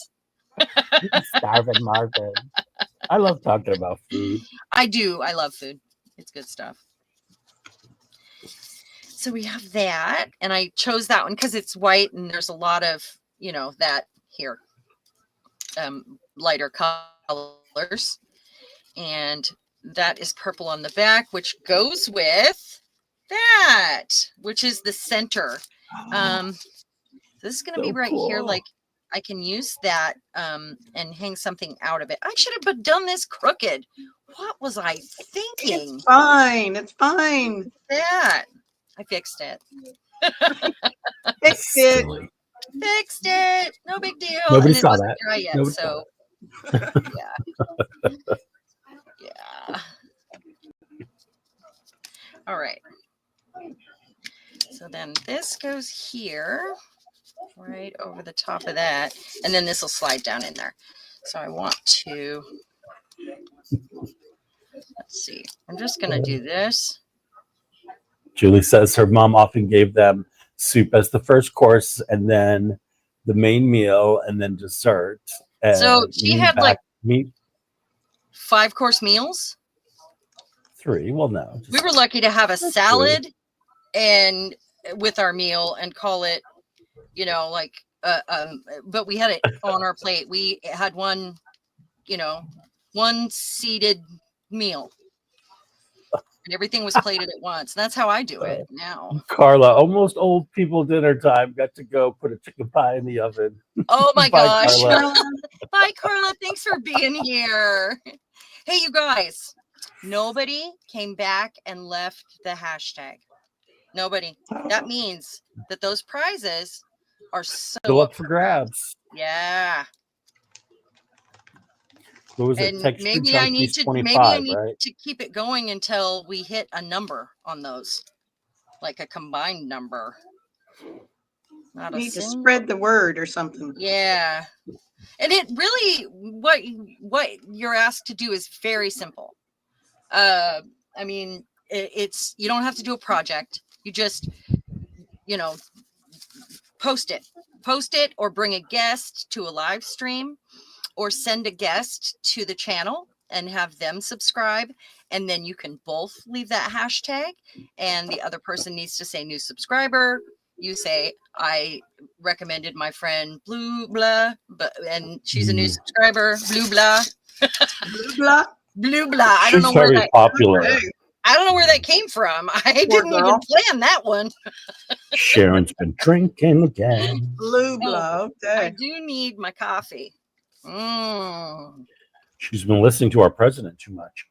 Starving Marvin. I love talking about food. I do. I love food. It's good stuff. So we have that, and I chose that one because it's white and there's a lot of that here. Lighter colors, and that is purple on the back, which goes with that, which is the center. This is going to be So right here. cool. Like I can use that and hang something out of it. I should have done this crooked. What was I thinking? It's fine. It's fine. That I fixed it. Fixed it. Silly. Fixed it. No big deal. Nobody And it saw wasn't that. dry yet, Nobody so yeah. All right. So then this goes here, right over the top of that, and then this will slide down in there. So I want to, let's see, I'm just going to do this. Julie says her mom often gave them soup as the first course, and then the main meal, and then dessert. And So she had like meat 5-course meals. 3. Well, no, We were lucky to have a That's salad and with our meal and call it, you know, like, but we had it on our plate. We had one, you know, one seated meal. And everything was plated at once. That's how I do it now. Carla, almost old people dinner time. Got to go put a chicken pie in the oven. Oh my Bye, gosh. Carla. Bye, Carla. Thanks for being here. Hey, you guys. Nobody came back and left the hashtag. Nobody. That means that those prizes are so Still up for grabs. Yeah. What was it? And Texture maybe I need Junkies to 25, right? keep it going until we hit a number on those, like a combined number. Not You a need to single. spread the word or something. Yeah. And it really, what you're asked to do is very simple. I mean, it's, you don't have to do a project. You just, you know, post it or bring a guest to a live stream or send a guest to the channel and have them subscribe. And then you can both leave that hashtag and the other person needs to say new subscriber. You say, I recommended my friend Blue Blah, and she's a new subscriber, Blue Blah. Blue blah. Blue Blah. I don't She's know where very that popular. I don't know where that came from. I didn't even girl. plan that one. Sharon's been drinking again. Blue blah. I Okay. do need my coffee. Mm. She's been listening to our president too much.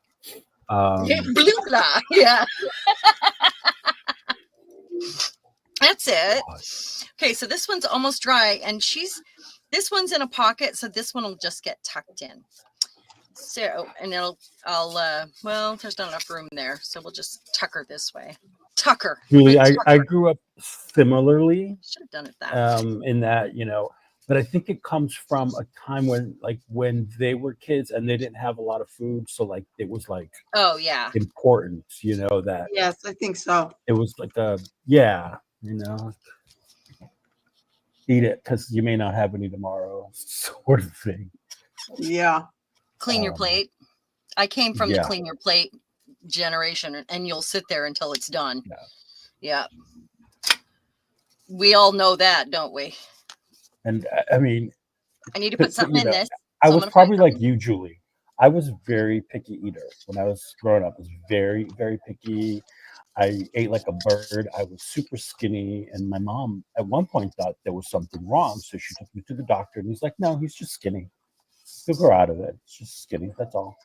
Blue Blah. Yeah. That's it. Okay, so this one's almost dry, and this one's in a pocket, so this one will just get tucked in. So, and well, there's not enough room there, so we'll just tuck her this way. Tuck her. Julie, I grew up similarly Should have done it that way. in that, you know, but I think it comes from a time when they were kids and they didn't have a lot of food, so like it was like Oh yeah. important, you know, that Yes, I think so. it was like you know, eat it because you may not have any tomorrow, sort of thing. Yeah. Clean your plate. I came from the yeah. clean your plate generation, and you'll sit there until it's done. Yeah. We all know that, don't we? And I mean, I need to put something in this. I So I'm was gonna probably find like you, Julie. I was a very picky eater when I was growing up. I was very, very picky. I ate like a bird. I was super skinny, and my mom at one point thought there was something wrong, so she took me to the doctor, and he's like, "No, he's just skinny. He'll grow out of it. It's just skinny. That's all."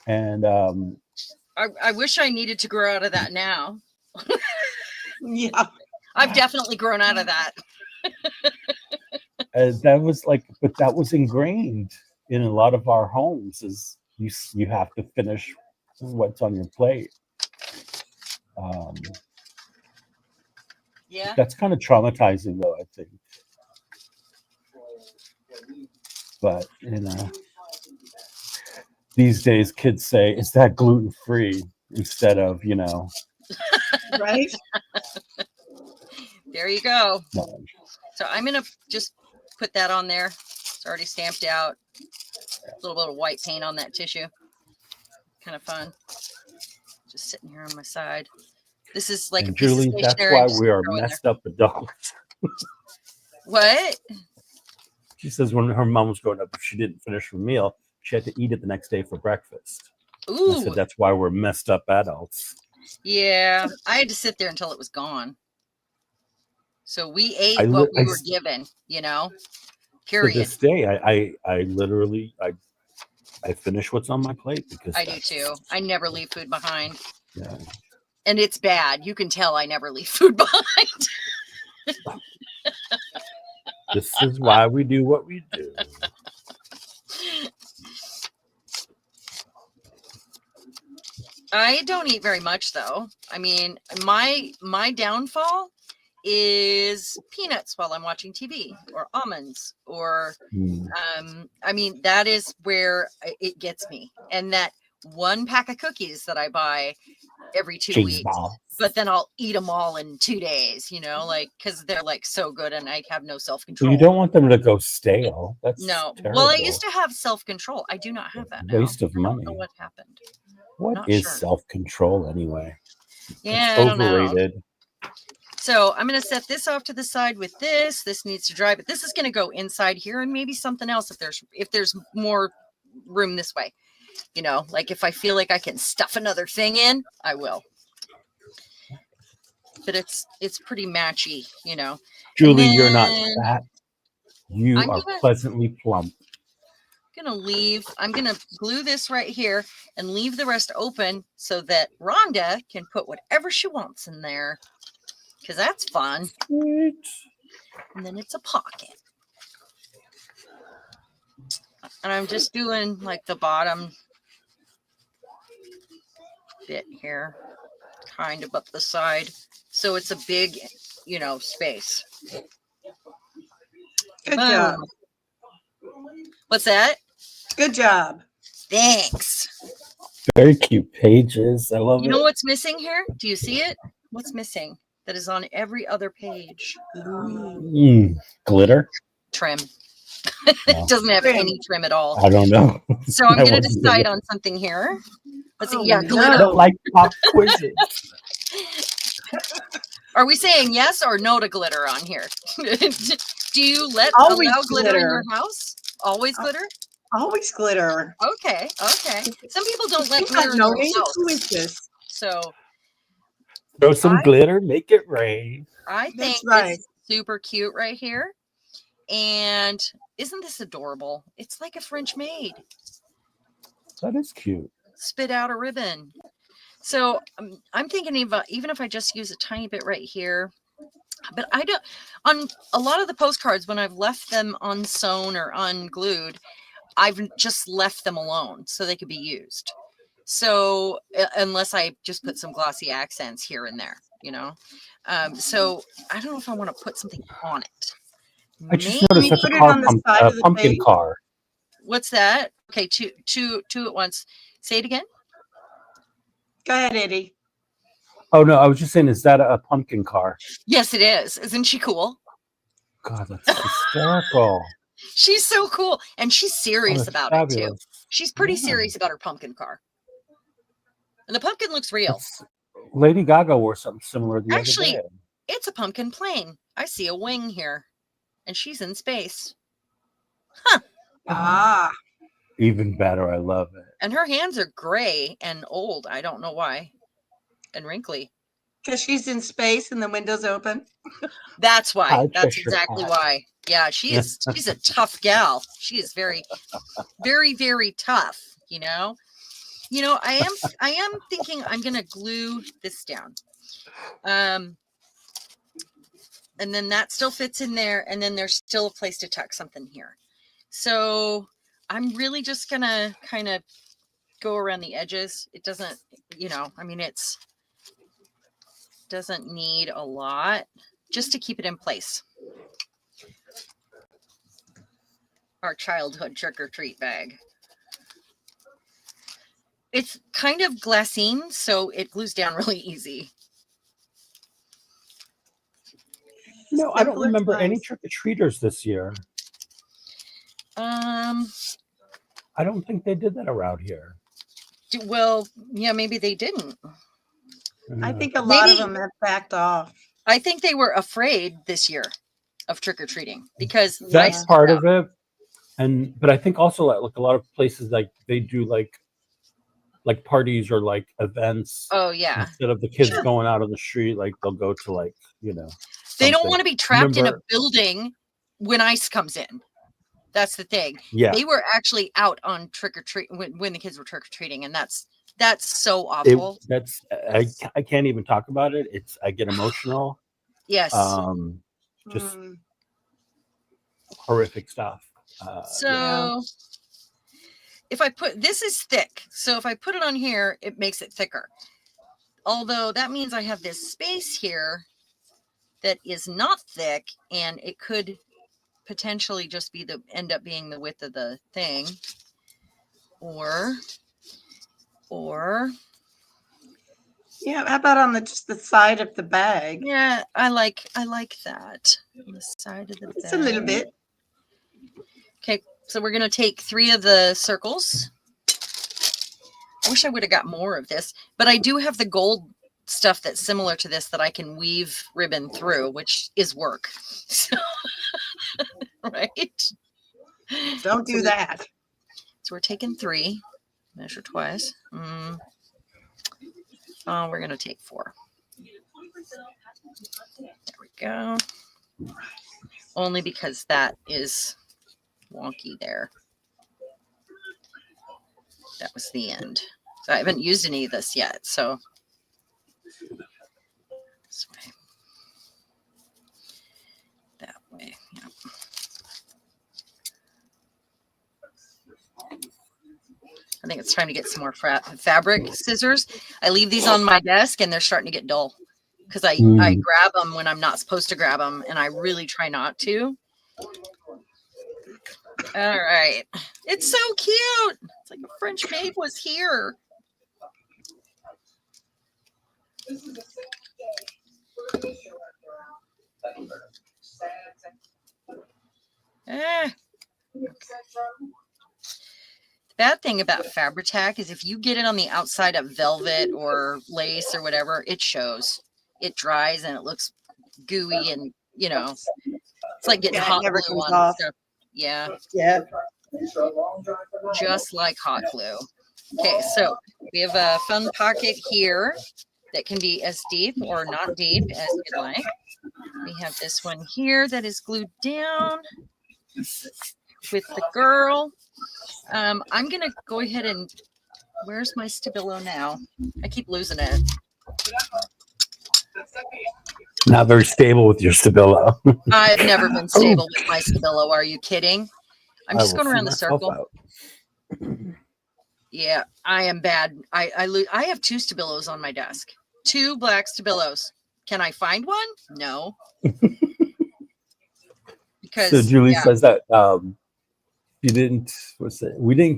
And I wish I needed to grow out of that now. Yeah. Ah. I've definitely grown out of that. that was like, but that was ingrained in a lot of our homes. Is you have to finish what's on your plate. Yeah. That's kind of traumatizing, though, I think. But you know, these days kids say, "Is that gluten free?" instead of, you know. Right. There you go. No. So I'm gonna just put that on there. It's already stamped out. A little bit of white paint on that tissue. Kind of fun. Just sitting here on my side. This is like And a piece Julie, of that's stationery. why just we are throw in there. messed up adults. What? She says when her mom was growing up, if she didn't finish her meal, she had to eat it the next day for breakfast. Ooh. I said that's why we're messed up adults. Yeah, I had to sit there until it was gone. So we I, ate what we I were given, to period. this day, I literally I finish what's on my plate because I do too. I never leave food behind. Yeah. And it's bad. You can tell I never leave food behind. This is why we do what we do. I don't eat very much though. I mean, my downfall is peanuts while I'm watching TV, or almonds, or I mean, that is where it gets me. And that one pack of cookies that I buy every 2 Cheese weeks, ball. but then I'll eat them all in 2 days, like, because they're like so good and I have no Well, self-control. you don't want them to go stale. That's No. terrible. Well, I used to have self-control. I do not have that now. Waste of I money. don't know what happened. What Not is sure. self-control anyway? Yeah, It's I don't know. overrated. So I'm going to set this off to the side with this. This needs to dry, but this is going to go inside here, and maybe something else if there's more room this way. Like if I feel like I can stuff another thing in, I will. But it's pretty matchy, Julie, And you're not then fat. You I'm are gonna- pleasantly plump. I'm gonna glue this right here and leave the rest open so that Rhonda can put whatever she wants in there, because that's fun. Sweet. And then it's a pocket. And I'm just doing like the bottom bit here, kind of up the side, so it's a big, space. Good Boom. job. What's that? Good job. Thanks. Very cute pages. I love You know it. what's missing here? Do you see it? What's missing? That is on every other page. Glitter? Trim. No. It doesn't have Trim. any trim at all. I don't know. So I'm I going to wasn't decide gonna- on something here. Let's Oh, see. Yeah, no. I glitter. don't like pop quizzes. Are we saying yes or no to glitter on here? Do you Always allow glitter in your glitter. house? Always glitter? Always glitter. Okay. Some people don't let You glitter got in no their name. house. Who is this? So Throw some I- glitter, make it rain. I think That's right. it's super cute right here. And isn't this adorable? It's like a French maid. That is cute. Spit out a ribbon. So I'm thinking even if I just use a tiny bit right here, but I don't, on a lot of the postcards, when I've left them unsewn or unglued, I've just left them alone so they could be used. So unless I just put some glossy accents here and there, so I don't know if I want to put something on it. I just Maybe- noticed that's put a it car on the side of the pumpkin page? car. What's that? Okay, two at once. Say it again. Go ahead, Eddie. Oh no, I was just saying, is that a pumpkin car? Yes, it is. Isn't she cool? God, that's hysterical. She's so cool. And she's serious that's about it too. fabulous. She's pretty Yeah. serious about her pumpkin car. And the pumpkin looks real. That's- Lady Gaga wore something similar the Actually, other day. It's a pumpkin plane. I see a wing here. And she's in space. Ah, Even better. I love it. And her hands are gray and old. I don't know why. And wrinkly. because she's in space and the window's open. That's why. High That's pressure exactly pot. why. Yeah, she's a tough gal. She is very, very, very tough, I am thinking I'm gonna glue this down. And then that still fits in there, and then there's still a place to tuck something here. So I'm really just gonna kind of go around the edges. It doesn't, it's doesn't need a lot, just to keep it in place. Our childhood trick-or-treat bag. It's kind of glassine, so it glues down really easy. No, I don't Simpler remember any times. trick-or-treaters this year. Um, I don't think they did that around here. well, yeah, maybe they didn't. I think a lot of Maybe- them have backed off. I think they were afraid this year of trick-or-treating because That's lights part were of it. But I think also like a lot of places, like they do like like parties or like events. Oh yeah. Instead of the kids Sure. going out on the street, like they'll go to like, you know, They don't something. want to be trapped in a Remember- building when ice comes in. That's the thing. Yeah. They were actually out on trick or treat when the kids were trick or treating, and that's so awful. I can't even talk about it. I get emotional. Yes. Just horrific stuff. So if I put, this is thick, so if I put it on here, it makes it thicker. Although that means I have this space here that is not thick, and it could potentially just be end up being the width of the thing, or yeah. How about on just the side of the bag? yeah, I like that on the side of the Just a little bit. Okay, so we're gonna take 3 of the circles. I wish I would have got more of this, but I do have the gold stuff that's similar to this that I can weave ribbon through, which is work. So, right? Don't do that. So we're taking 3, measure twice. Oh, we're gonna take 4. There we go. Only because that is wonky there. That was the end. So I haven't used any of this yet. So this way. That way. Yeah. I think it's time to get some more fabric scissors. I leave these on my desk and they're starting to get dull because I grab them when I'm not supposed to grab them, and I really try not to. All right. It's so cute. It's like a French maid was here. The bad thing about Fabri-Tac is if you get it on the outside of velvet or lace or whatever, it shows. It dries and it looks gooey, and it's like getting hot never glue comes on off. stuff. Yeah. Yeah. Just like hot glue. Okay, so we have a fun pocket here that can be as deep or not deep as you'd like. We have this one here that is glued down with the girl. I'm going to go ahead and, where's my Stabilo now? I keep losing it. Not very stable with your Stabilo. I've never been stable with my Stabilo. Are you kidding? I'm just going around the circle. Yeah, I am bad. I have 2 Stabilos on my desk. 2 black Stabilos. Can I find one? No. Because so Julie says that we didn't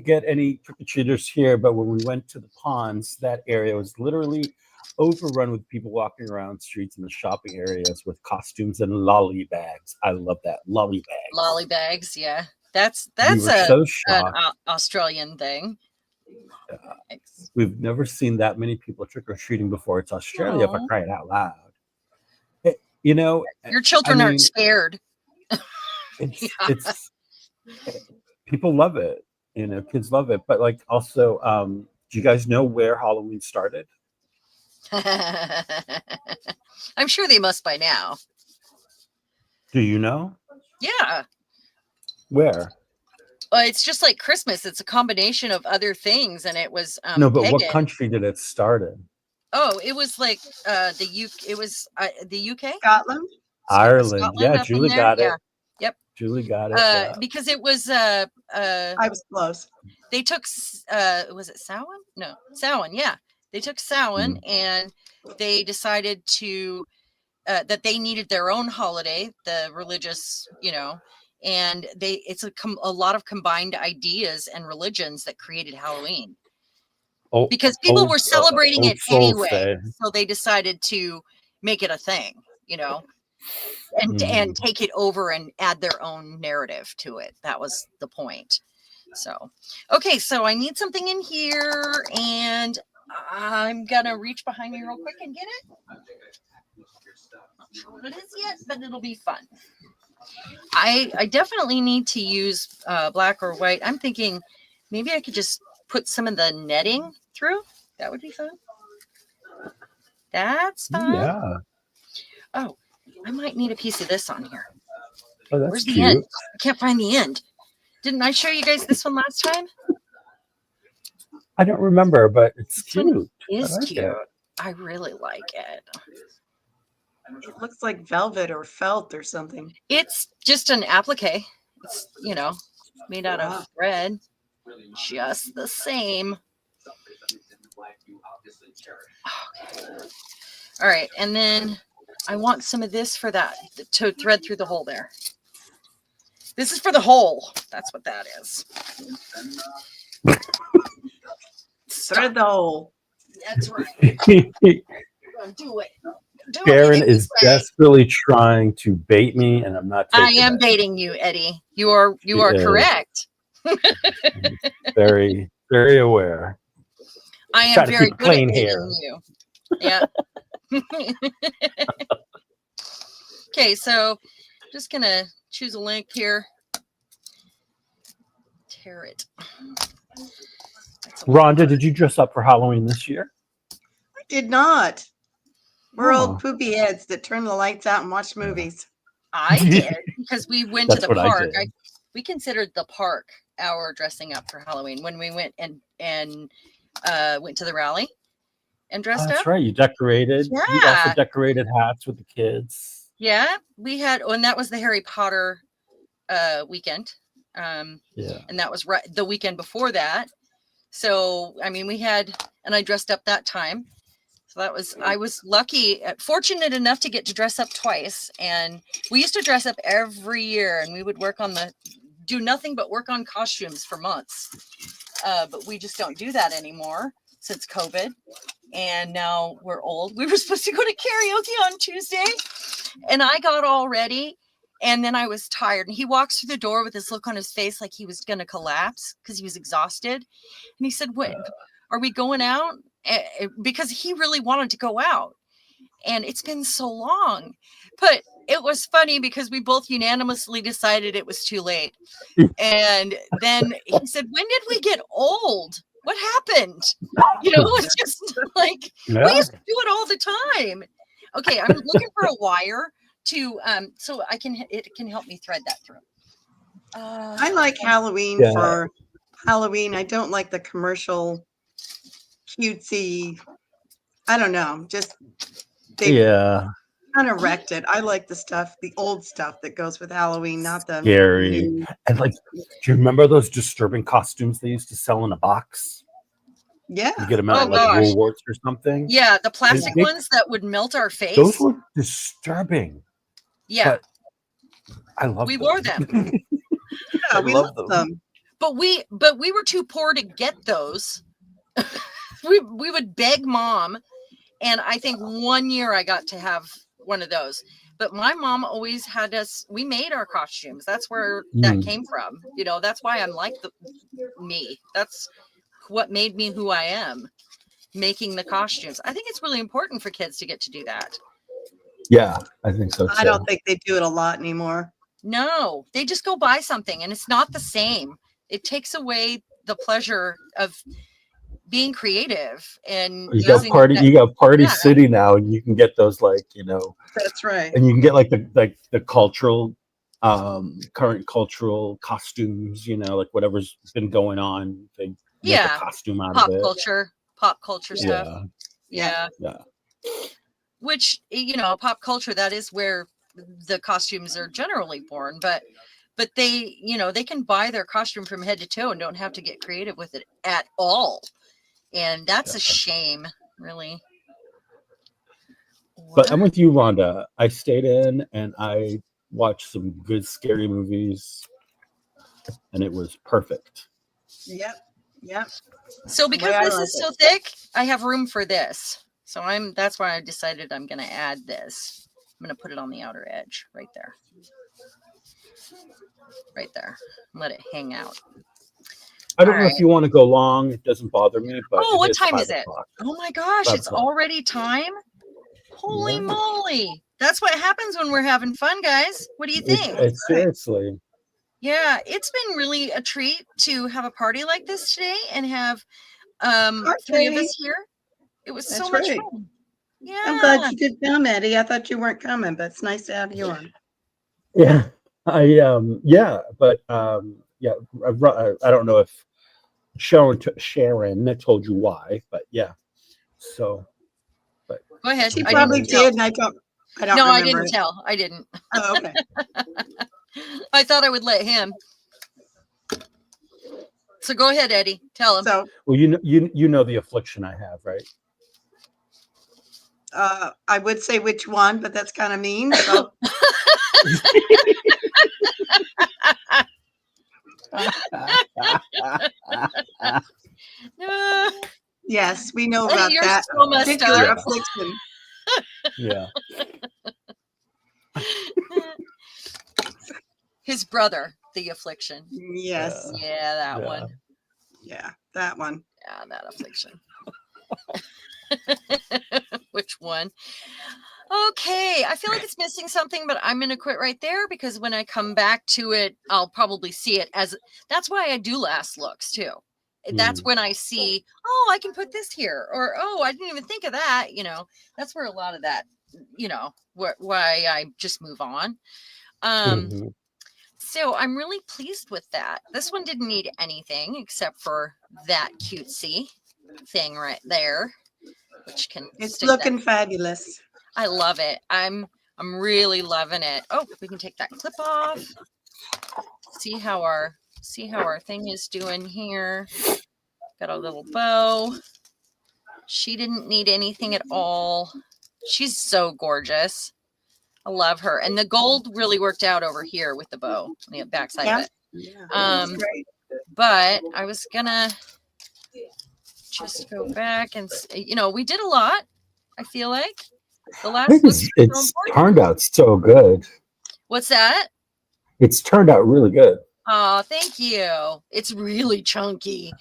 get any trick-or-treaters here, but when we went to the ponds, that area was literally overrun with people walking around streets and the shopping areas with costumes and lolly bags. I love that. Lolly bags. Lolly bags, yeah. That's so an Australian thing. We've never seen that many people trick-or-treating before. It's Australia, if I cry it out loud. Your children aren't scared. It's people love it. Kids love it. But like also, do you guys know where Halloween started? I'm sure they must by now. Do you know? Yeah. Where? It's just like Christmas. It's a combination of other things, and it was no. But pagan. What country did it start in? Oh, it was like the UK. It was the UK, Scotland, Ireland. Scotland, Yeah, Julie got it. Yeah. Yep. Julie got it. Because it was I was close. They took was it Samhain? No, Samhain. Yeah, they took Samhain and they decided to that they needed their own holiday, the religious, and it's a lot of combined ideas and religions that created Halloween. Because people were celebrating it anyway, so they decided to make it a thing, and take it over and add their own narrative to it. That was the point. So, okay, so I need something in here, and I'm gonna reach behind me real quick and get it. Not sure what it is yet, but it'll be fun. I definitely need to use black or white. I'm thinking maybe I could just put some of the netting through. That would be fun. That's fun. Yeah. Oh, I might need a piece of this on here. Oh, that's Where's the cute. end? I can't find the end. Didn't I show you guys this one last time? I don't remember, but it's This one cute. is I like cute. it. I really like it. It looks like velvet or felt or something. It's just an applique. It's, made out Wow. of thread. Just the same. Okay. All right. And then I want some of this for that to thread through the hole there. This is for the hole. That's what that is. Thread the hole. That's right. Do it. Do Sharon it is anyway. desperately trying to bait me, and I'm not I taking am it. baiting you, Eddie. You are is. correct. Very, very aware. I am Try to very keep good at plain baiting hair. you. Yeah. Okay, so just gonna choose a length here. Tear it. That's a Rhonda, did you dress up for Halloween this year? I did not. We're Oh. old poopy heads that turn the lights out and watch movies. I did because we went to That's the what I park. did. We considered the park our dressing up for Halloween when we went and went to the rally and dressed That's up. right. You decorated. You also Yeah. decorated hats with the kids. Yeah, we had, and that was the Harry Potter weekend. Yeah. And that was right the weekend before that. So, I mean, and I dressed up that time. So I was lucky, fortunate enough to get to dress up twice. And we used to dress up every year, and we would do nothing but work on costumes for months. But we just don't do that anymore since COVID. And now we're old. We were supposed to go to karaoke on Tuesday, and I got all ready. And then I was tired. And he walks through the door with this look on his face like he was going to collapse because he was exhausted. And he said, "What? Are we going out?" Because he really wanted to go out. And it's been so long. But it was funny because we both unanimously decided it was too late. And then he said, "When did we get old? What happened?" It's just like, Yeah. we used to do it all the time. Okay, I'm looking for a wire to so it can help me thread that through. I like Halloween for Halloween. I don't like the commercial cutesy. I don't know. Just they kind of wrecked it. I like the old stuff that goes with Halloween, not the Scary. new. And do you remember those disturbing costumes they used to sell in a box? Yeah. You get them out gosh. Woolworths or something. Yeah, the plastic ones that would melt our face. Those were disturbing. Yeah. But I love we them. wore them. Yeah, we love them. But we were too poor to get those. we would beg Mom, and I think one year I got to have one of those. But my mom always had we made our costumes. That's where that came from. That's why I'm like me. That's what made me who I am, making the costumes. I think it's really important for kids to get to do that. Yeah, I think so too. I don't think they do it a lot anymore. No, they just go buy something, and it's not the same. It takes away the pleasure of being creative. And you got Party City now, and you can get those That's right. and you can get the cultural current cultural costumes, whatever's been going on. They make a costume out of it. Pop culture stuff. Yeah. Which, pop culture, that is where the costumes are generally born, but they, they can buy their costume from head to toe and don't have to get creative with it at all. And that's a shame, really. But I'm with you, Rhonda. I stayed in and I watched some good scary movies, and it was perfect. Yep. So because this is so thick, I have room for this. So that's why I decided I'm going to add this. I'm going to put it on the outer edge right there. Right there. Let it hang out. I don't know if you want to go long. It doesn't bother me. But what time is it? 5:00. Oh my gosh, it's already time. Holy moly. That's what happens when we're having fun, guys. What do you think? Seriously. Yeah, it's been really a treat to have a party like this today and have three of Okay. us here. It was so That's much right. fun. I'm glad Yeah. you could come, Eddie. I thought you weren't coming, but it's nice to have you on. Yeah, yeah, but yeah, I don't know if Sharon told you why, but yeah. So, but Go ahead. She I didn't probably tell. did, and I don't No, I remember didn't it. tell. I didn't. Oh, okay. I thought I would let him. So go ahead, Eddie. Tell him. So well, you know the affliction I have, right? I would say which one, but that's kind of mean. So yes, we know Eddie, about you're that so messed particular up. affliction. Yeah. His brother, the affliction. Yes. Yeah, that Yeah. one. Yeah, that one. Yeah, that affliction. Which one? Okay, I feel like it's missing something, but I'm going to quit right there because when I come back to it, I'll probably see it as that's why I do last looks too. That's when I see, oh, I can put this here, or oh, I didn't even think of that. That's where a lot of that, why I just move on. Mhm. So I'm really pleased with that. This one didn't need anything except for that cutesy thing right there, which can It's stick looking that. fabulous. I love it. I'm really loving it. Oh, we can take that clip off. See how our thing is doing here. Got a little bow. She didn't need anything at all. She's so gorgeous. I love her. And the gold really worked out over here with the bow on the backside of it. Yeah, that's great. But I was gonna just go back and we did a lot. I feel like the I last think look is so it's important. turned out so good. What's that? It's turned out really good. Oh, thank you. It's really chunky.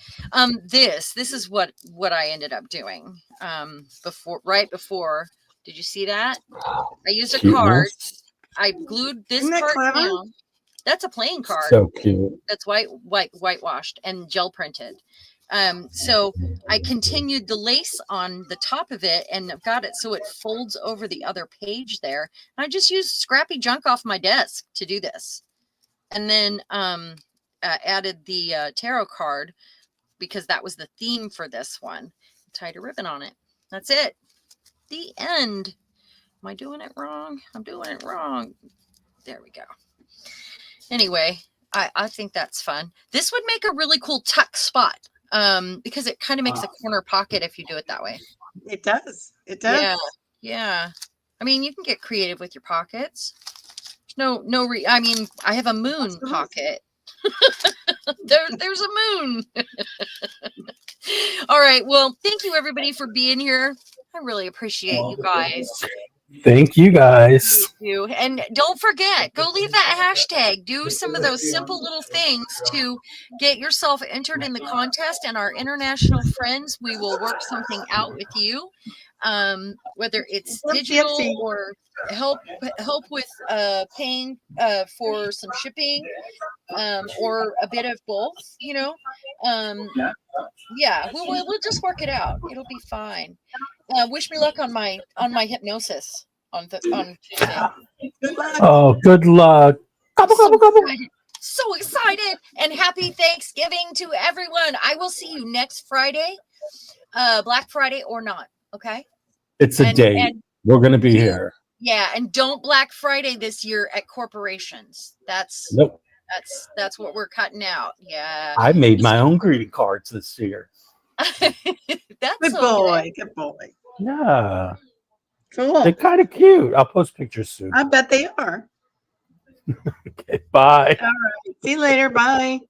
This is what I ended up doing. Right before. Did you see that? I used a card. Cuteness. I glued this Isn't that card clever? down. That's a playing card. So cute. That's whitewashed and gel printed. So I continued the lace on the top of it and I've got it so it folds over the other page there. And I just used scrappy junk off my desk to do this. And then added the tarot card because that was the theme for this one. Tied a ribbon on it. That's it. The end. Am I doing it wrong? I'm doing it wrong. There we go. Anyway, I think that's fun. This would make a really cool tuck spot because it kind of makes a corner pocket if you do it that way. It does. It does. Yeah. Yeah. I mean, you can get creative with your pockets. I mean, I have a moon pocket. There's a moon. All right. Well, thank you everybody for being here. I really appreciate you guys. Thank you guys. Thank you. And don't forget, go leave that hashtag. Do some of those simple little things to get yourself entered in the contest. And our international friends, we will work something out with you. Whether it's digital or help with paying for some shipping, or a bit of both, yeah, we'll just work it out. It'll be fine. Wish me luck on my hypnosis on Tuesday. Good luck. Oh, good luck. So excited and happy Thanksgiving to everyone. I will see you next Friday, Black Friday or not. Okay. It's a date. We're going to be here. Yeah. And don't Black Friday this year at corporations. Nope. That's what we're cutting out. Yeah. I made my own greeting cards this year. That's Good boy. Good boy. Yeah. Cool. They're kind of cute. I'll post pictures soon. I bet they are. Okay, bye. All right. See you later. Bye.